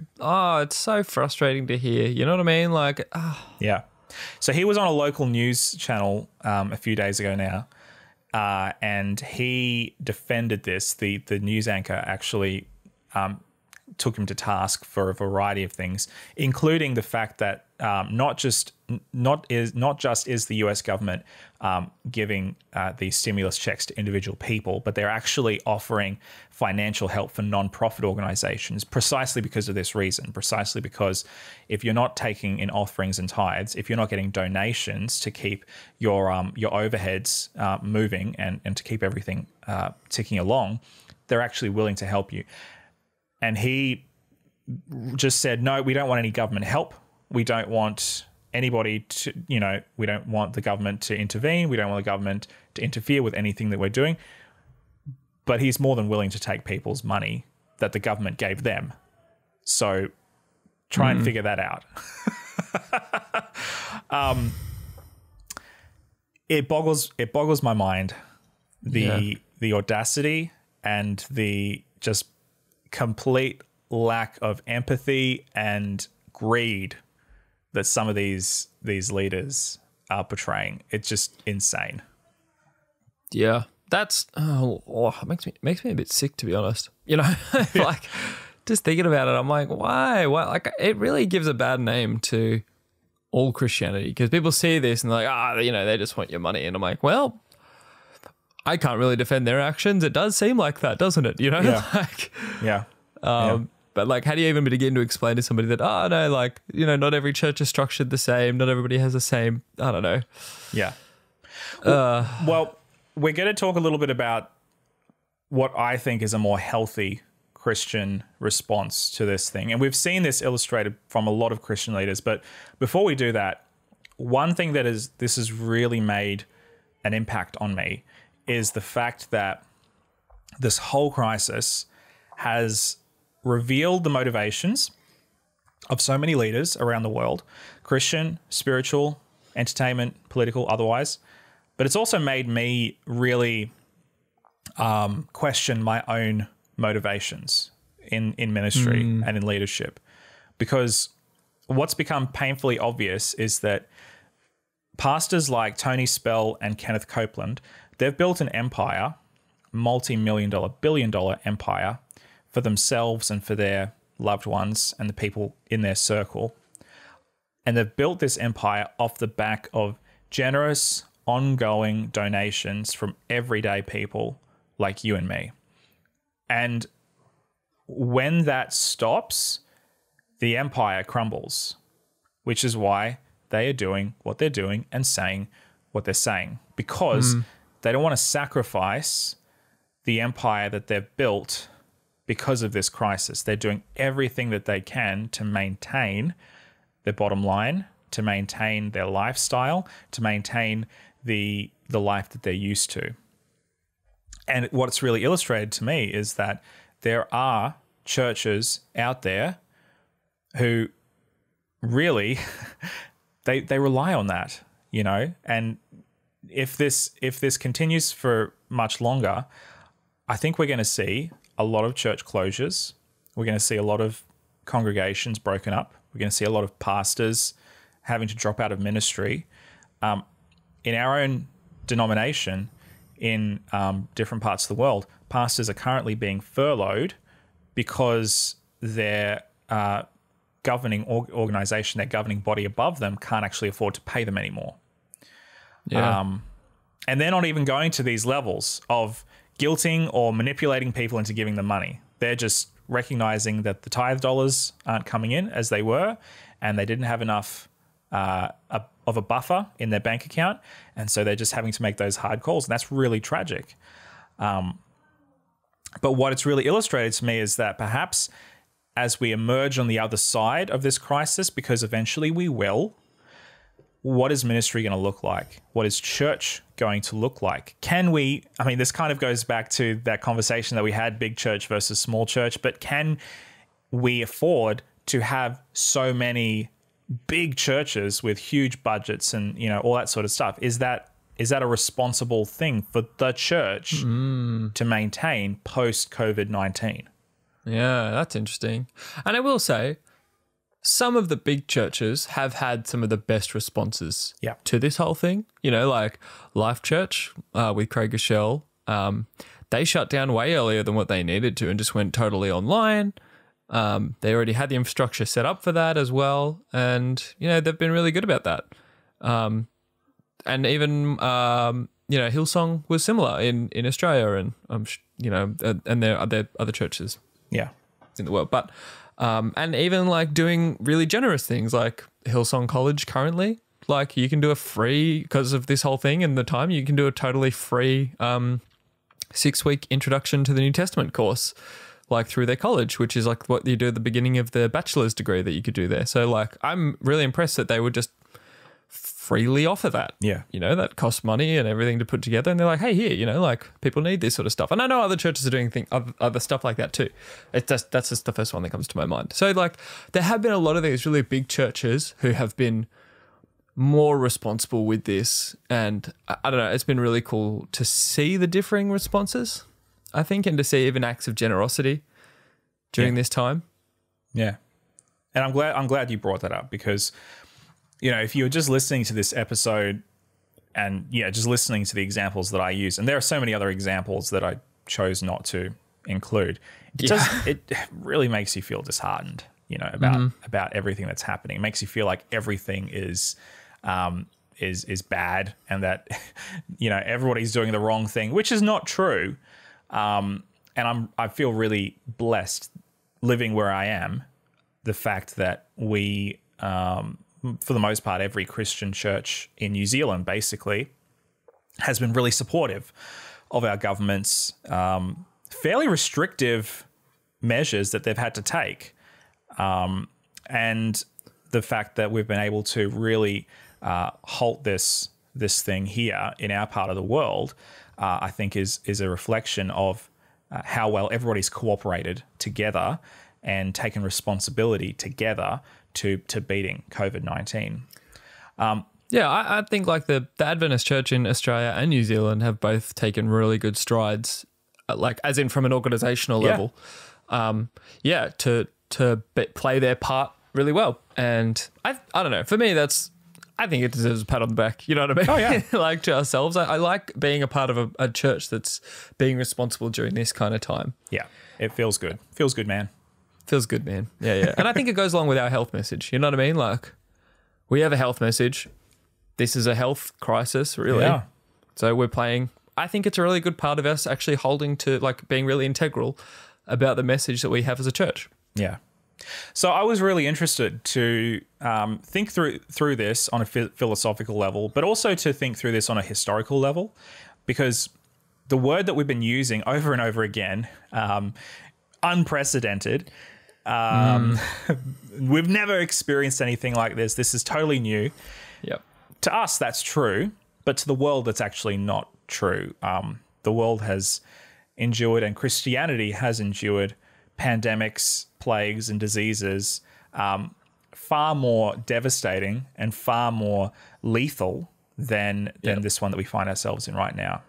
frustrating to hear. You know what I mean? Like, Yeah. So he was on a local news channel a few days ago now, and he defended this. The news anchor actually took him to task for a variety of things, including the fact that not just is the US government giving these stimulus checks to individual people, but they're actually offering financial help for non-profit organizations precisely because of this reason, precisely because if you're not taking in offerings and tithes, if you're not getting donations to keep your overheads moving and to keep everything ticking along, they're actually willing to help you. And he just said, no, we don't want any government help. We don't want anybody to, we don't want the government to intervene. We don't want the government to interfere with anything that we're doing. But he's more than willing to take people's money that the government gave them. So try and figure that out. It boggles my mind, the audacity and the just complete lack of empathy and greed that some of these leaders are portraying. It's just insane. Yeah, that's it makes me a bit sick, to be honest. Like just thinking about it, I'm like, why? Like it really gives a bad name to all Christianity because people see this and they're like, they just want your money, and I'm like, well, I can't really defend their actions. It does seem like that, doesn't it? Yeah. But like, how do you even begin to explain to somebody that, not every church is structured the same. Not everybody has the same, I don't know. Yeah. Well, we're going to talk a little bit about what I think is a more healthy Christian response to this thing. And we've seen this illustrated from a lot of Christian leaders. But before we do that, one thing this has really made an impact on me is the fact that this whole crisis has revealed the motivations of so many leaders around the world, Christian, spiritual, entertainment, political, otherwise. But it's also made me really question my own motivations in ministry and in leadership. Because what's become painfully obvious is that pastors like Tony Spell and Kenneth Copeland, they've built an empire, multi-million-dollar, billion-dollar empire for themselves and for their loved ones and the people in their circle. And they've built this empire off the back of generous, ongoing donations from everyday people like you and me. And when that stops, the empire crumbles, which is why they are doing what they're doing and saying what they're saying, because they don't want to sacrifice the empire that they've built because of this crisis. They're doing everything that they can to maintain their bottom line, to maintain their lifestyle, to maintain the life that they're used to. And what's really illustrated to me is that there are churches out there who really they rely on that, and if this continues for much longer, I think we're going to see a lot of church closures. We're going to see a lot of congregations broken up. We're going to see a lot of pastors having to drop out of ministry. In our own denomination, in different parts of the world, pastors are currently being furloughed because their governing organization, their governing body above them, can't actually afford to pay them anymore. Yeah. And they're not even going to these levels of guilting or manipulating people into giving them money. They're just recognizing that the tithe dollars aren't coming in as they were, and they didn't have enough of a buffer in their bank account, and so they're just having to make those hard calls, and that's really tragic. But what it's really illustrated to me is that perhaps as we emerge on the other side of this crisis, because eventually we will, what is ministry going to look like? What is church going to look like? This kind of goes back to that conversation that we had, big church versus small church, but can we afford to have so many big churches with huge budgets and, all that sort of stuff? Is that a responsible thing for the church to maintain post-COVID-19? Yeah, that's interesting. And I will say, some of the big churches have had some of the best responses to this whole thing. Like Life Church with Craig Gashel, they shut down way earlier than what they needed to and just went totally online. They already had the infrastructure set up for that as well, and they've been really good about that. And even Hillsong was similar in Australia, and and there are other churches, in the world, but and even like doing really generous things like Hillsong College currently. Like you can do a free, because of this whole thing and the time, you can do a totally free 6-week introduction to the New Testament course, like through their college, which is like what you do at the beginning of the bachelor's degree that you could do there. So like, I'm really impressed that they would just freely offer that. Yeah. That costs money and everything to put together. And they're like, hey, here, like people need this sort of stuff. And I know other churches are doing other stuff like that too. That's just the first one that comes to my mind. So like, there have been a lot of these really big churches who have been more responsible with this. And I don't know, it's been really cool to see the differing responses, I think, and to see even acts of generosity during this time. Yeah. And I'm glad you brought that up, because if you're just listening to this episode and just listening to the examples that I use, and there are so many other examples that I chose not to include, it really makes you feel disheartened, about everything that's happening. It makes you feel like everything is bad, and that everybody's doing the wrong thing, which is not true. And I feel really blessed living where I am. The fact that we, for the most part, every Christian church in New Zealand basically has been really supportive of our government's fairly restrictive measures that they've had to take. And the fact that we've been able to really halt this thing here in our part of the world, I think is a reflection of how well everybody's cooperated together and taken responsibility together to beating COVID-19. I think like the Adventist Church in Australia and New Zealand have both taken really good strides, like as in from an organizational level, to play their part really well. And I don't know, for me, I think it deserves a pat on the back. You know what I mean? Oh, yeah. Like to ourselves. I like being a part of a church that's being responsible during this kind of time. Yeah, it feels good. Feels good, man. Feels good, man. Yeah. And I think it goes along with our health message. You know what I mean? Like, we have a health message. This is a health crisis, really. Yeah. So we're playing. I think it's a really good part of us actually holding to, like, being really integral about the message that we have as a church. Yeah. So I was really interested to think through this on a philosophical level, but also to think through this on a historical level, because the word that we've been using over and over again, unprecedented, we've never experienced anything like this. This is totally new. Yep. To us, that's true, but to the world, that's actually not true. The world has endured, and Christianity has endured, pandemics, plagues, and diseases far more devastating and far more lethal than this one that we find ourselves in right now.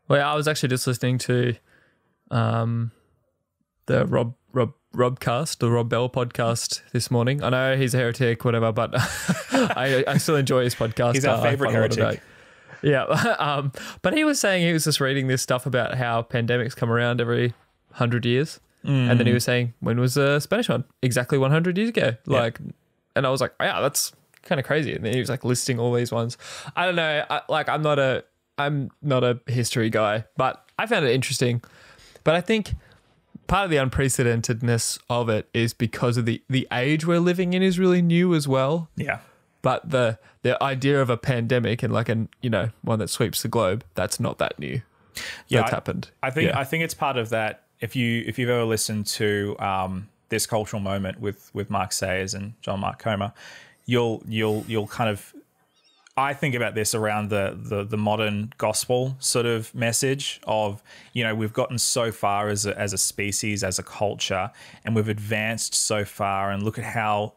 Well, I was actually just listening to the Rob Robcast, the Rob Bell podcast this morning. I know he's a heretic, whatever, but I still enjoy his podcast. He's our favorite heretic. Yeah. But he was saying, he was just reading this stuff about how pandemics come around every 100 years. And then he was saying, when was the Spanish one? Exactly 100 years ago. Like, and I was like, yeah, that's kind of crazy. And then he was like listing all these ones. I don't know. I'm not a history guy, but I found it interesting. But I think part of the unprecedentedness of it is because of the age we're living in is really new as well. Yeah. But the idea of a pandemic and like one that sweeps the globe, that's not that new. Yeah, that's happened. I think it's part of that. If you've ever listened to This Cultural Moment with Mark Sayers and John Mark Comer, you'll kind of, I think about this around the modern gospel sort of message of, we've gotten so far as a species, as a culture, and we've advanced so far, and look at how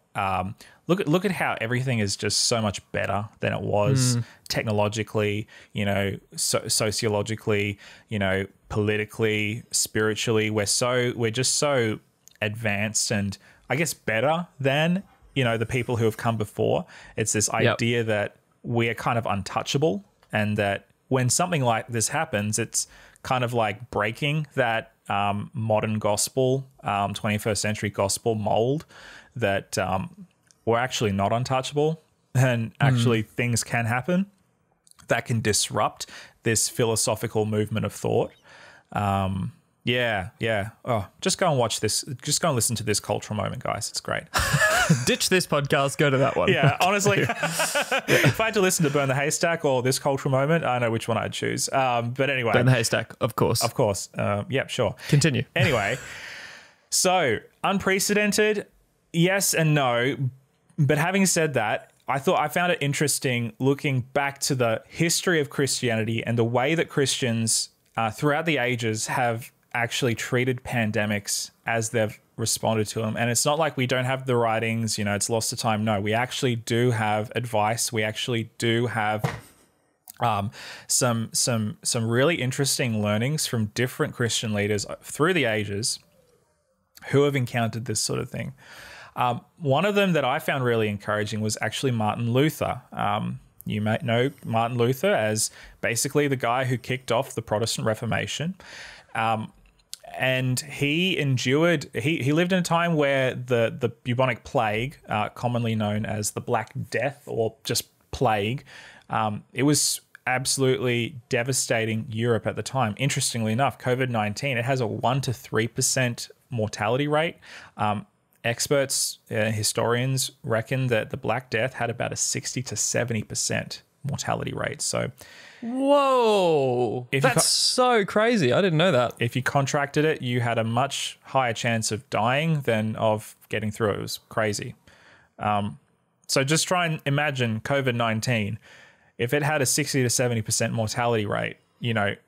look at how everything is just so much better than it was technologically, sociologically, politically, spiritually. We're just so advanced and I guess better than, the people who have come before. It's this idea that we are kind of untouchable, and that when something like this happens, it's kind of like breaking that modern gospel, 21st century gospel mold that we're actually not untouchable, and actually things can happen that can disrupt this philosophical movement of thought. Yeah. Oh, just go and watch this. Just go and listen to this cultural moment, guys. It's great. Ditch this podcast, go to that one. Yeah, honestly, if I had to listen to Burn the Haystack or this cultural moment, I know which one I'd choose. But anyway. Burn the Haystack, of course. Of course. Yep, sure. Continue. Anyway, so unprecedented, yes and no. But having said that, I found it interesting looking back to the history of Christianity and the way that Christians throughout the ages have actually treated pandemics as they've responded to them. And it's not like we don't have the writings, it's lost to time. No, we actually do have advice. We actually do have some really interesting learnings from different Christian leaders through the ages who have encountered this sort of thing. One of them that I found really encouraging was actually Martin Luther. You might know Martin Luther as basically the guy who kicked off the Protestant Reformation. And he endured, he lived in a time where the bubonic plague, commonly known as the Black Death or just plague, it was absolutely devastating Europe at the time. Interestingly enough, COVID-19, it has a 1% to 3% mortality rate. Experts, historians reckon that the Black Death had about a 60 to 70% mortality rate. So, whoa, that's so crazy. I didn't know that. If you contracted it, you had a much higher chance of dying than of getting through it. It was crazy. So just try and imagine COVID-19. If it had a 60 to 70% mortality rate,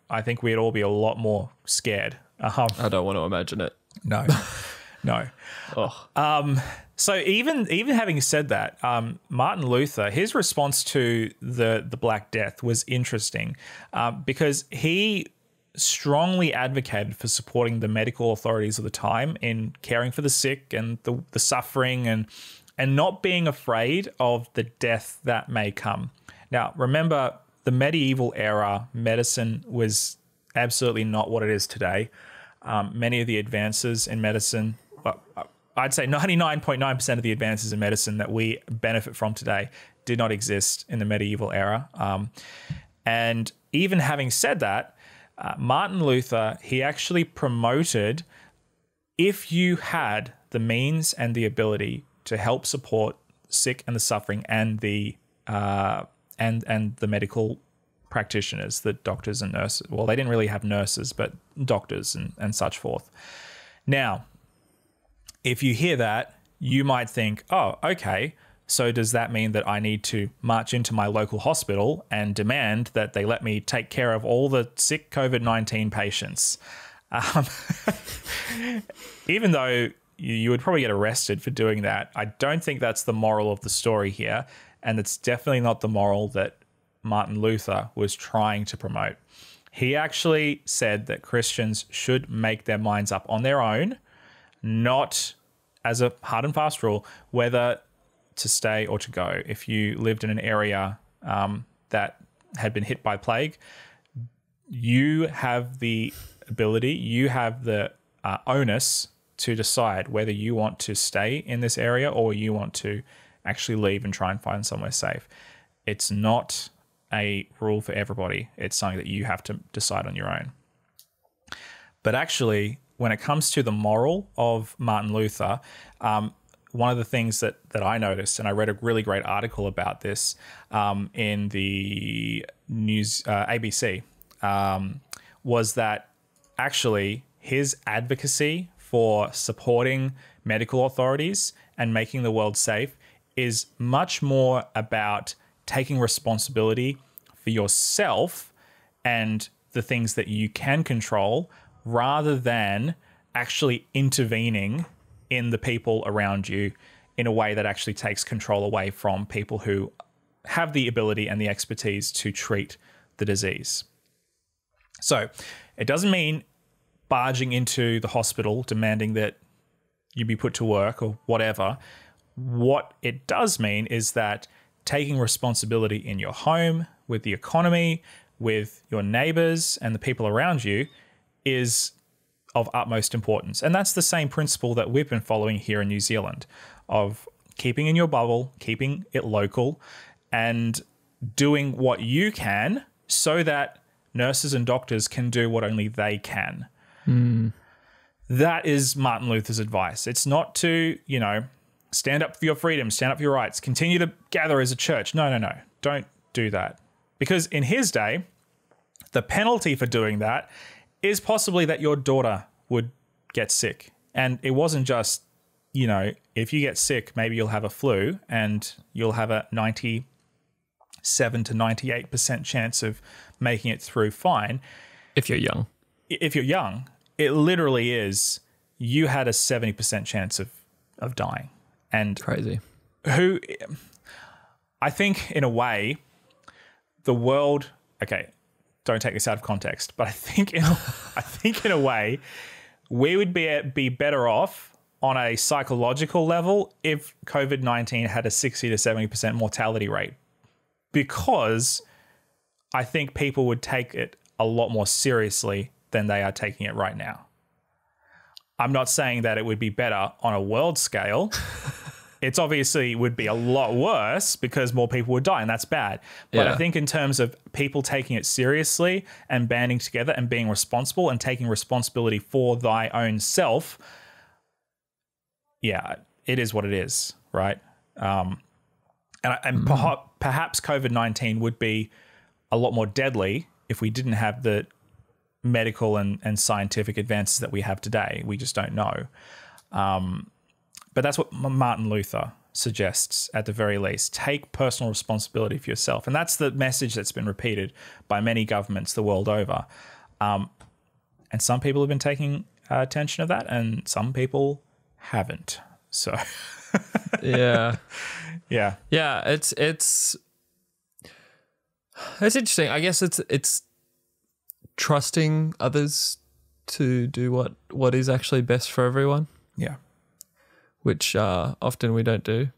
I think we'd all be a lot more scared. I don't want to imagine it. No. So even having said that, Martin Luther, his response to the Black Death was interesting because he strongly advocated for supporting the medical authorities of the time in caring for the sick and the suffering and not being afraid of the death that may come. Now, remember, the medieval era, medicine was absolutely not what it is today. Many of the advances in medicine, I'd say 99.9% of the advances in medicine that we benefit from today did not exist in the medieval era. And even having said that, Martin Luther, he actually promoted, if you had the means and the ability to help support sick and the suffering and the medical practitioners, the doctors and nurses. Well, they didn't really have nurses, but doctors and such forth. Now, if you hear that, you might think, oh, okay, so does that mean that I need to march into my local hospital and demand that they let me take care of all the sick COVID-19 patients? Even though you would probably get arrested for doing that, I don't think that's the moral of the story here. And it's definitely not the moral that Martin Luther was trying to promote. He actually said that Christians should make their minds up on their own, not as a hard and fast rule, whether to stay or to go. If you lived in an area that had been hit by plague, you have the ability, you have the onus to decide whether you want to stay in this area or you want to actually leave and try and find somewhere safe. It's not a rule for everybody. It's something that you have to decide on your own. But actually, when it comes to the moral of Martin Luther, one of the things that I noticed, and I read a really great article about this in the news ABC, was that actually his advocacy for supporting medical authorities and making the world safe is much more about taking responsibility for yourself and the things that you can control rather than actually intervening in the people around you in a way that actually takes control away from people who have the ability and the expertise to treat the disease. So it doesn't mean barging into the hospital demanding that you be put to work or whatever. What it does mean is that taking responsibility in your home, with the economy, with your neighbors and the people around you is of utmost importance. And that's the same principle that we've been following here in New Zealand of keeping in your bubble, keeping it local, and doing what you can so that nurses and doctors can do what only they can. That is Martin Luther's advice. It's not to, stand up for your freedom, stand up for your rights, continue to gather as a church. No. Don't do that. Because in his day, the penalty for doing that is possibly that your daughter would get sick. And it wasn't just, if you get sick, maybe you'll have a flu and you'll have a 97 to 98% chance of making it through fine. If you're young. If you're young, it literally is, you had a 70% chance of dying. And crazy. I think in a way, the world, okay, don't take this out of context, but I think in a way, we would be better off on a psychological level if COVID-19 had a 60 to 70% mortality rate, because I think people would take it a lot more seriously than they are taking it right now. I'm not saying that it would be better on a world scale. It's obviously would be a lot worse because more people would die, and that's bad. But I think in terms of people taking it seriously and banding together and being responsible and taking responsibility for thy own self, yeah, it is what it is, right? Perhaps COVID-19 would be a lot more deadly if we didn't have the medical and scientific advances that we have today. We just don't know. But that's what Martin Luther suggests at the very least. Take personal responsibility for yourself. And that's the message that's been repeated by many governments the world over. And some people have been taking attention of that and some people haven't. So Yeah. Yeah. Yeah, it's interesting. I guess it's trusting others to do what is actually best for everyone. Yeah. Which often we don't do.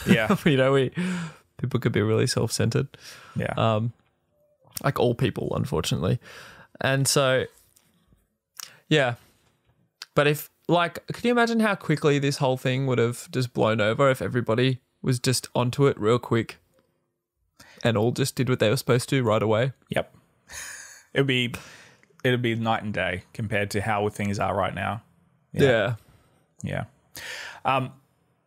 Yeah. People could be really self-centered. Yeah. Like all people, unfortunately. And so, yeah. But could you imagine how quickly this whole thing would have just blown over if everybody was just onto it real quick and all just did what they were supposed to right away? Yep. It'd be night and day compared to how things are right now. Yeah. Yeah.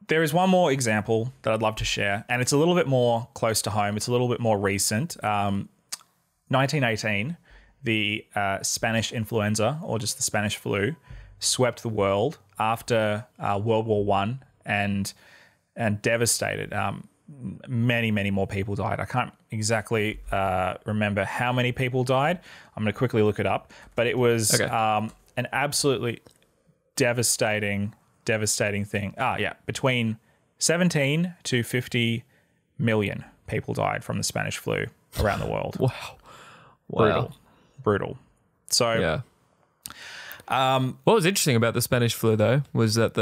There is one more example that I'd love to share, and it's a little bit more close to home. It's a little bit more recent. 1918, the Spanish influenza, or just the Spanish flu, swept the world after World War I and devastated. Many, many more people died. I can't exactly remember how many people died. I'm going to quickly look it up, but it was an absolutely devastating thing. Between 17 to 50 million people died from the Spanish flu around the world. Wow. Brutal. So, yeah. What was interesting about the Spanish flu though was that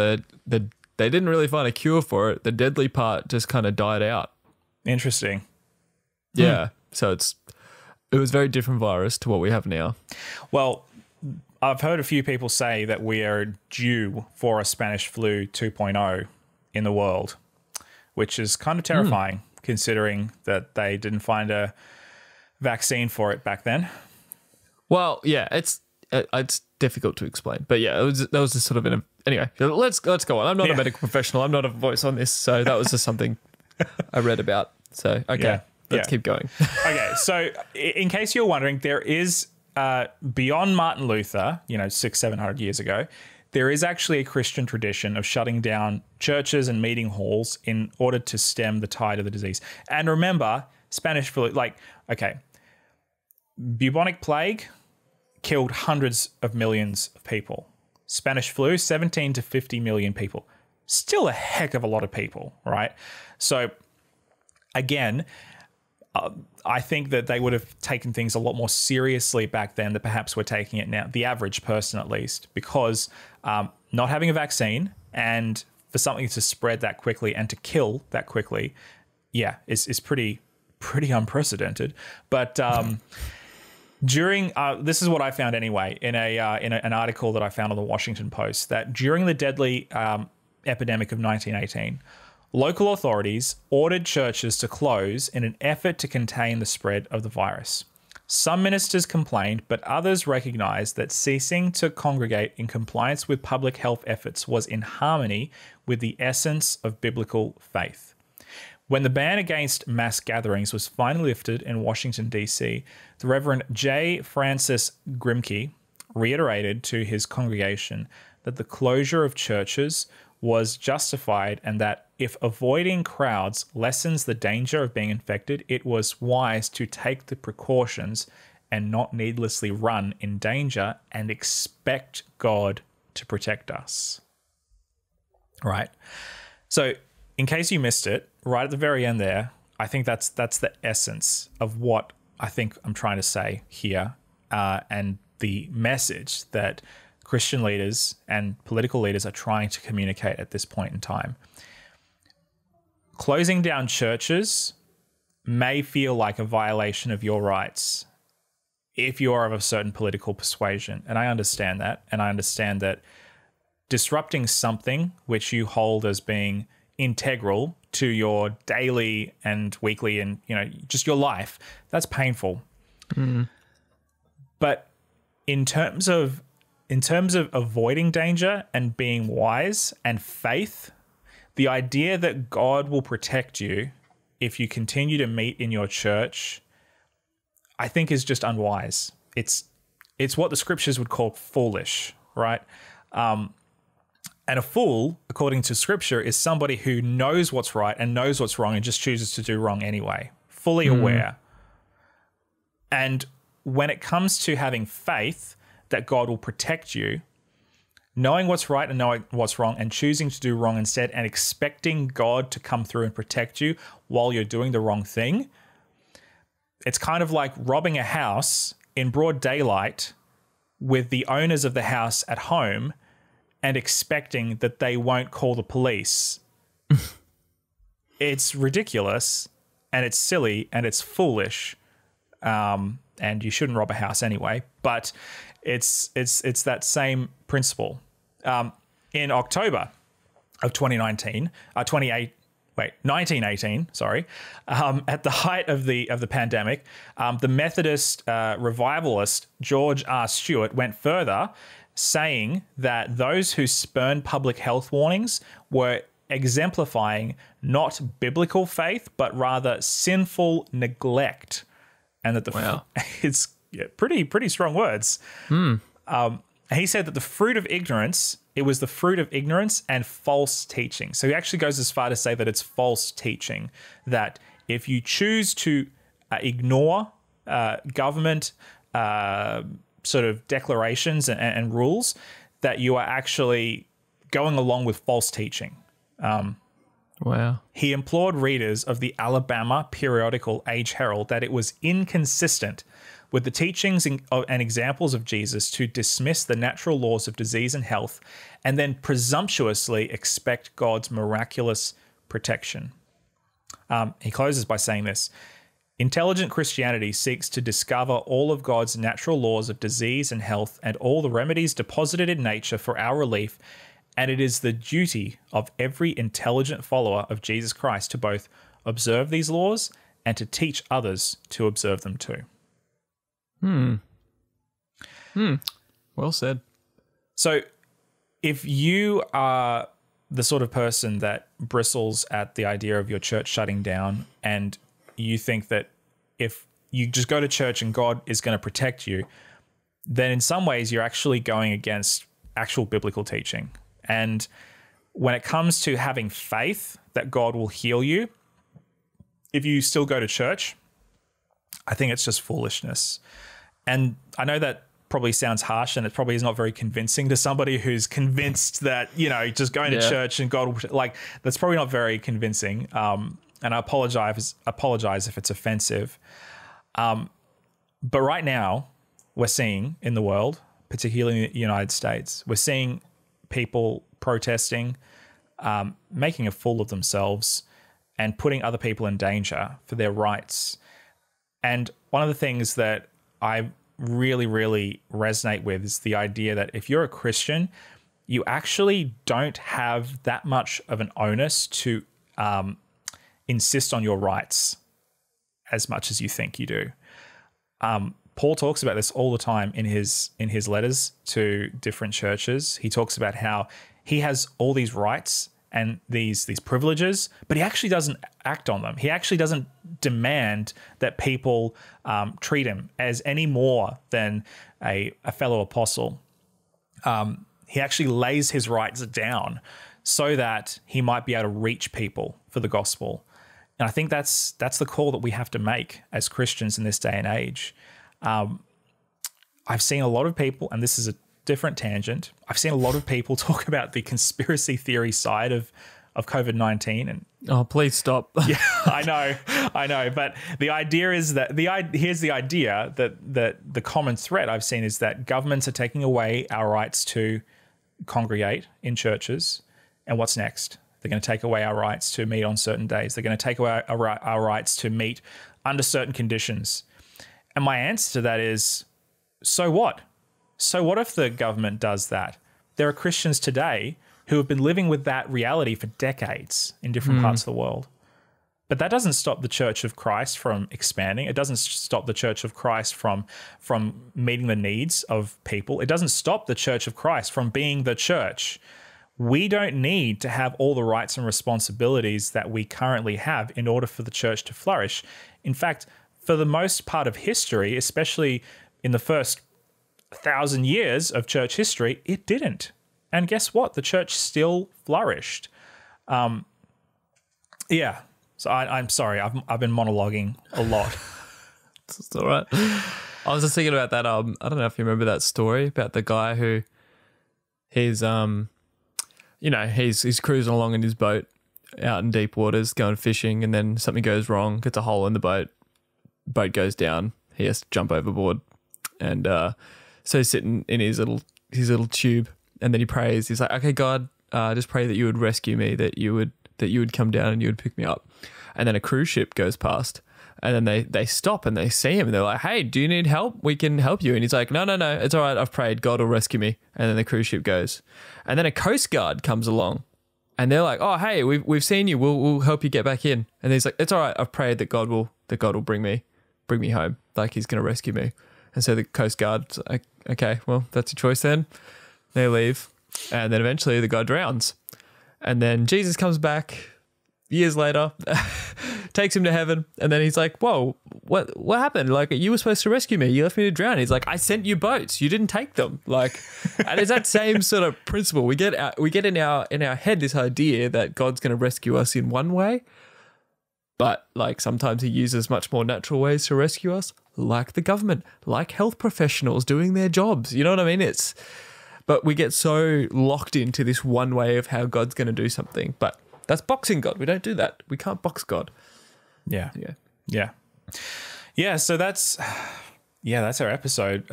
they didn't really find a cure for it. The deadly part just kind of died out. Interesting. Yeah. So it was a very different virus to what we have now. Well, I've heard a few people say that we are due for a Spanish flu 2.0 in the world, which is kind of terrifying considering that they didn't find a vaccine for it back then. Well, yeah, it's difficult to explain, but yeah, that was just sort of anyway. Let's go on. I'm not a medical professional. I'm not a voice on this, so that was just something I read about. So let's keep going. Okay, so in case you're wondering, there is beyond Martin Luther, 600-700 years ago, there is actually a Christian tradition of shutting down churches and meeting halls in order to stem the tide of the disease. And remember, Spanish flu, bubonic plague killed hundreds of millions of people. Spanish flu, 17 to 50 million people. Still a heck of a lot of people, right? So again, I think that they would have taken things a lot more seriously back then than perhaps we're taking it now, the average person at least, because not having a vaccine and for something to spread that quickly and to kill that quickly, is pretty unprecedented. But During this is what I found anyway in an article that I found on the Washington Post, that during the deadly epidemic of 1918, local authorities ordered churches to close in an effort to contain the spread of the virus. Some ministers complained, but others recognized that ceasing to congregate in compliance with public health efforts was in harmony with the essence of biblical faith. When the ban against mass gatherings was finally lifted in Washington, D.C., the Reverend J. Francis Grimke reiterated to his congregation that the closure of churches was justified and that if avoiding crowds lessens the danger of being infected, it was wise to take the precautions and not needlessly run in danger and expect God to protect us. Right. So in case you missed it, right at the very end there, I think that's the essence of what I think I'm trying to say here, and the message that Christian leaders and political leaders are trying to communicate at this point in time. Closing down churches may feel like a violation of your rights if you are of a certain political persuasion. And I understand that. And I understand that disrupting something which you hold as being integral to your daily and weekly and, just your life, that's painful. Mm. But in terms of avoiding danger and being wise and faith, the idea that God will protect you if you continue to meet in your church, I think is just unwise. It's what the scriptures would call foolish, right? And a fool, according to scripture, is somebody who knows what's right and knows what's wrong and just chooses to do wrong anyway, fully aware. And when it comes to having faith that God will protect you, knowing what's right and knowing what's wrong and choosing to do wrong instead and expecting God to come through and protect you while you're doing the wrong thing, it's kind of like robbing a house in broad daylight with the owners of the house at home and expecting that they won't call the police. It's ridiculous and it's silly and it's foolish. And you shouldn't rob a house anyway, but it's that same principle. In October of 1918, sorry, at the height of the pandemic, the Methodist revivalist George R. Stewart went further, saying that those who spurned public health warnings were exemplifying not biblical faith, but rather sinful neglect, and that it's pretty strong words. He said that the fruit of ignorance, it was the fruit of ignorance and false teaching. So he actually goes as far to say that it's false teaching, that if you choose to ignore government sort of declarations and rules, that you are actually going along with false teaching. He implored readers of the Alabama periodical Age Herald that it was inconsistent with the teachings and examples of Jesus to dismiss the natural laws of disease and health and then presumptuously expect God's miraculous protection. He closes by saying this: intelligent Christianity seeks to discover all of God's natural laws of disease and health and all the remedies deposited in nature for our relief, and it is the duty of every intelligent follower of Jesus Christ to both observe these laws and to teach others to observe them too. Well said. So if you are the sort of person that bristles at the idea of your church shutting down and you think that if you just go to church and God is going to protect you, then in some ways you're actually going against actual biblical teaching. And when it comes to having faith that God will heal you, if you still go to church, I think it's just foolishness. And I know that probably sounds harsh and it probably is not very convincing to somebody who's convinced that, just going to church and God will, that's probably not very convincing. And I apologize if it's offensive. But right now we're seeing in the world, particularly in the United States, we're seeing people protesting, making a fool of themselves and putting other people in danger for their rights. And one of the things that I really, really resonate with is the idea that if you're a Christian, you actually don't have that much of an onus to insist on your rights as much as you think you do. Paul talks about this all the time in his letters to different churches. He talks about how he has all these rights and these privileges, but he actually doesn't act on them. He actually doesn't demand that people treat him as any more than a fellow apostle. He actually lays his rights down so that he might be able to reach people for the gospel. And I think that's the call that we have to make as Christians in this day and age. I've seen a lot of people, and this is a different tangent, I've seen a lot of people talk about the conspiracy theory side of COVID-19. And oh, please stop. Yeah, I know. But the idea is that here's the idea that the common thread I've seen is that governments are taking away our rights to congregate in churches. And what's next? They're going to take away our rights to meet on certain days. They're going to take away our rights to meet under certain conditions. And my answer to that is, so what? So what if the government does that? There are Christians today who have been living with that reality for decades in different parts of the world. But that doesn't stop the Church of Christ from expanding. It doesn't stop the Church of Christ from meeting the needs of people. It doesn't stop the Church of Christ from being the church. We don't need to have all the rights and responsibilities that we currently have in order for the church to flourish. In fact, for the most part of history, especially in the first 1,000 years of church history, it didn't. And guess what? The church still flourished. Yeah. So I'm sorry. I've been monologuing a lot. It's all right. I was just thinking about that. I don't know if you remember that story about the guy who he's cruising along in his boat out in deep waters, going fishing, and then something goes wrong, gets a hole in the boat goes down. He has to jump overboard, and so he's sitting in his little tube, and then he prays. He's like, "Okay, God, just pray that you would rescue me, that you would come down and you would pick me up." And then a cruise ship goes past, and then they stop and they see him, and they're like, "Hey, do you need help? We can help you." And he's like, "No, it's all right. I've prayed. God will rescue me." And then the cruise ship goes, and then a coast guard comes along, and they're like, "Oh, hey, we've seen you. We'll help you get back in." And he's like, "It's all right. I've prayed that God will bring me home. Like he's going to rescue me." And so the coast guard's like, "Okay, well, that's your choice then." They leave, and then eventually the guy drowns, and then Jesus comes back years later, takes him to heaven, and then he's like, "Whoa, what happened? Like, you were supposed to rescue me. You left me to drown." He's like, "I sent you boats. You didn't take them." Like, and it's that same sort of principle. We get in our head this idea that God's going to rescue us in one way, but like sometimes he uses much more natural ways to rescue us, like the government, like health professionals doing their jobs. You know what I mean? But we get so locked into this one way of how God's going to do something, but that's boxing God. We don't do that. We can't box God. Yeah. So that's our episode.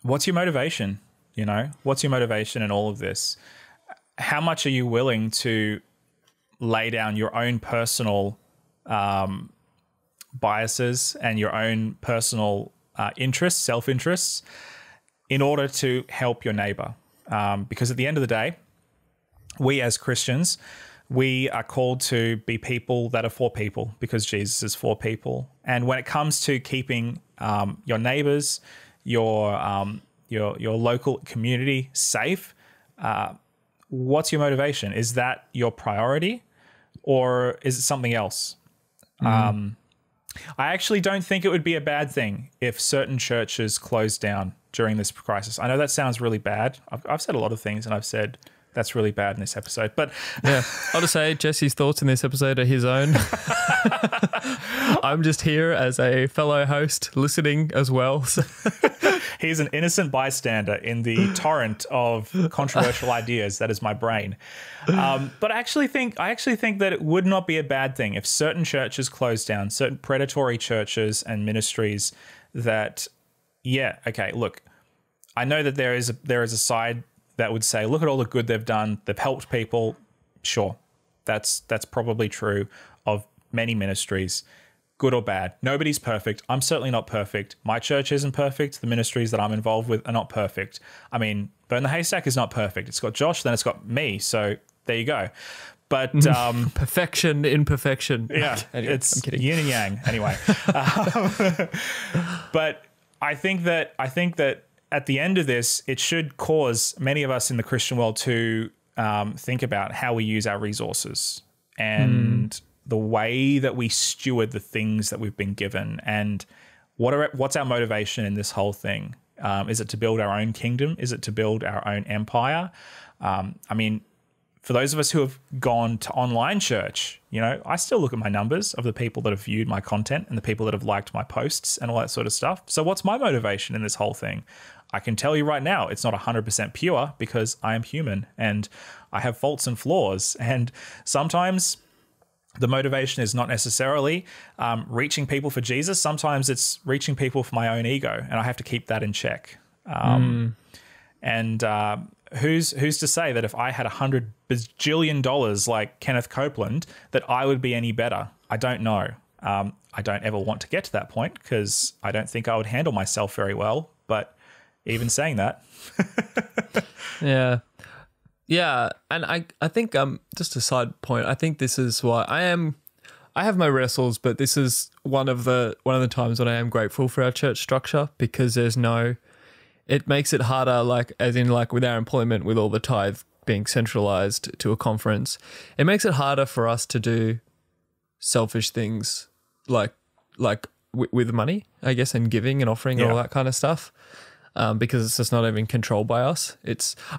What's your motivation? What's your motivation in all of this? How much are you willing to lay down your own personal biases and your own personal interests, self-interests, in order to help your neighbor? Because at the end of the day, we as Christians, we are called to be people that are for people, because Jesus is for people. And when it comes to keeping your neighbors, your local community safe, what's your motivation? Is that your priority, or is it something else? I actually don't think it would be a bad thing if certain churches closed down during this crisis. I know that sounds really bad. I've said a lot of things, and I've said that's really bad in this episode, but yeah, I'll just say Jesse's thoughts in this episode are his own. I'm just here as a fellow host listening as well. So. He's an innocent bystander in the torrent of controversial ideas that is my brain. But I actually think that it would not be a bad thing if certain churches closed down, certain predatory churches and ministries that, look, I know that there is a side that would say, look at all the good they've done. They've helped people. Sure, that's probably true of many ministries. good or bad. Nobody's perfect. I'm certainly not perfect. My church isn't perfect. The ministries that I'm involved with are not perfect. I mean, Burn the Haystack is not perfect. It's got Josh, then it's got me. So there you go. But perfection, imperfection. Yeah, anyway, it's I'm kidding. yin and yang. Anyway, but I think that at the end of this, it should cause many of us in the Christian world to think about how we use our resources and the way that we steward the things that we've been given, and what's our motivation in this whole thing? Is it to build our own kingdom? Is it to build our own empire? I mean, for those of us who have gone to online church, I still look at my numbers of the people that have viewed my content and the people that have liked my posts and all that sort of stuff. So what's my motivation in this whole thing? I can tell you right now, it's not 100% pure because I am human and I have faults and flaws. And sometimes the motivation is not necessarily reaching people for Jesus. Sometimes it's reaching people for my own ego, and I have to keep that in check. And who's to say that if I had $100 bajillion like Kenneth Copeland, that I would be any better? I don't know. I don't ever want to get to that point because I don't think I would handle myself very well. But even saying that, yeah. Yeah, and I think just a side point, I think this is why I have my wrestles, but this is one of the times when I am grateful for our church structure, because it makes it harder, like as in like with our employment, with all the tithe being centralized to a conference, it makes it harder for us to do selfish things like with money, I guess, and giving and offering and all that kind of stuff. Because it's just not even controlled by us.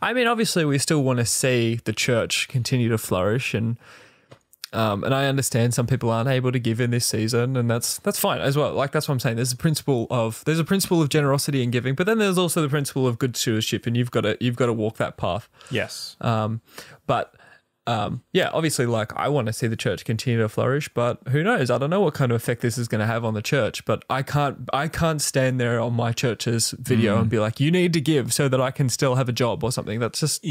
Obviously we still want to see the church continue to flourish, and I understand some people aren't able to give in this season, and that's fine as well. Like, that's what I'm saying. There's a principle of generosity and giving, but then there's also the principle of good stewardship, and you've got to walk that path. Yes. Obviously, like, I want to see the church continue to flourish, but who knows? I don't know what kind of effect this is going to have on the church, but I can't stand there on my church's video and be like, you need to give so that I can still have a job or something. That's just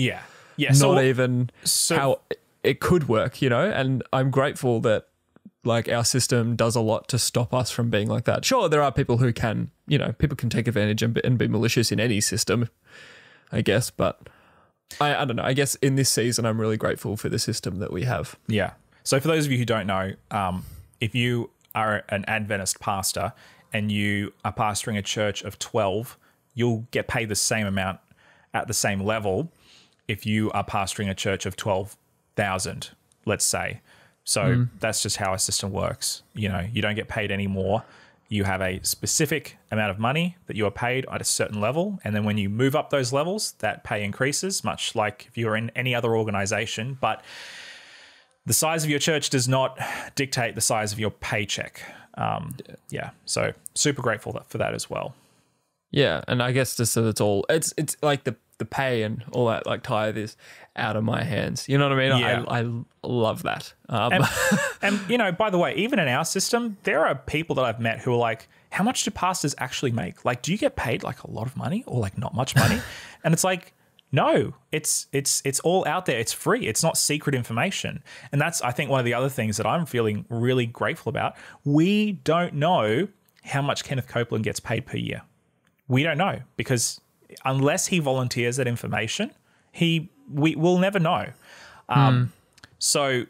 how it could work, and I'm grateful that like our system does a lot to stop us from being like that. Sure, there are people who can, people can take advantage and be malicious in any system, I guess, but I don't know. I guess in this season, I'm really grateful for the system that we have. Yeah. So for those of you who don't know, if you are an Adventist pastor and you are pastoring a church of 12, you'll get paid the same amount at the same level if you are pastoring a church of 12,000, let's say. So that's just how our system works. You don't get paid any more. You have a specific amount of money that you are paid at a certain level. And then when you move up those levels, that pay increases, much like if you're in any other organization. But the size of your church does not dictate the size of your paycheck. So super grateful for that as well. Yeah. And I guess just so it's like the pay and all that, like tithe is out of my hands. You know what I mean? Yeah. I love that. And by the way, even in our system, there are people that I've met who are like, how much do pastors actually make? Like, do you get paid like a lot of money or like not much money? And it's like, no, it's all out there. It's free. It's not secret information. And that's, I think, one of the other things that I'm feeling really grateful about. We don't know how much Kenneth Copeland gets paid per year. We don't know, because unless he volunteers that information, we will never know. So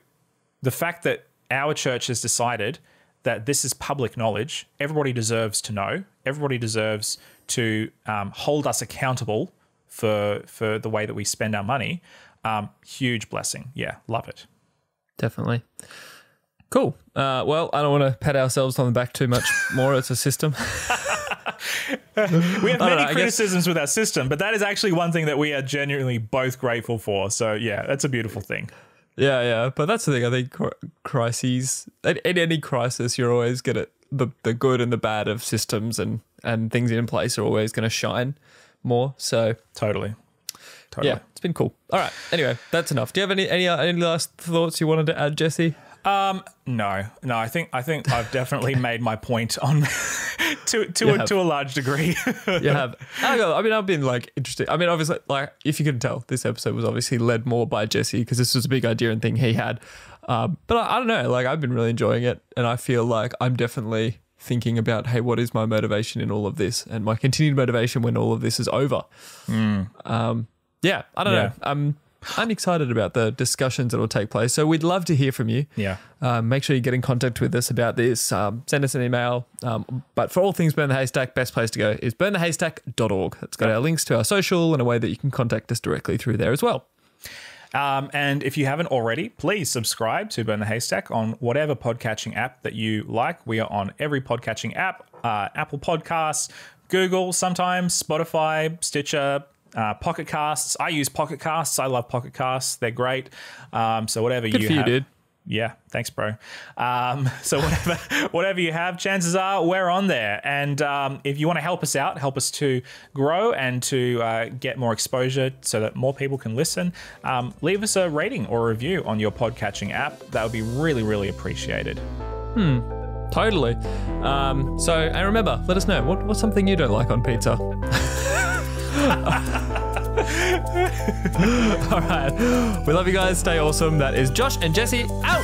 the fact that our church has decided that this is public knowledge, everybody deserves to know. Everybody deserves to hold us accountable for the way that we spend our money. Huge blessing. Yeah, love it. Definitely. Cool. Well, I don't want to pat ourselves on the back too much more. It's a system. We have many criticisms with our system, but that is actually one thing that we are genuinely both grateful for. So yeah, that's a beautiful thing. Yeah. But that's the thing. I think crises, in any crisis, you're always going to, the good and the bad of systems and things in place are always going to shine more. So totally. Yeah, it's been cool. All right. Anyway, that's enough. Do you have any last thoughts you wanted to add, Jesse? No. I think I've definitely made my point on to a large degree. You have. I've been like interested. I mean, obviously, like if you can tell, this episode was obviously led more by Jesse because this was a big idea and thing he had. But I don't know, like I've been really enjoying it, and I feel like I'm definitely thinking about, hey, what is my motivation in all of this, and my continued motivation when all of this is over. Yeah, I don't know. I'm excited about the discussions that will take place. So we'd love to hear from you. Yeah. Make sure you get in contact with us about this. Send us an email. But for all things Burn the Haystack, best place to go is burnthehaystack.org. It's got our links to our social and a way that you can contact us directly through there as well. And if you haven't already, please subscribe to Burn the Haystack on whatever podcatching app that you like. We are on every podcatching app, Apple Podcasts, Google, sometimes Spotify, Stitcher, Pocket Casts. I use Pocket Casts. I love Pocket Casts. They're great. So whatever Good you for have. you, dude. Yeah, thanks, bro. So whatever you have, chances are we're on there. And if you want to help us out, help us to grow and to get more exposure so that more people can listen, leave us a rating or a review on your podcatching app. That would be really, really appreciated. Totally. And remember, let us know, what's something you don't like on pizza? All right. We love you guys. Stay awesome. That is Josh and Jesse out.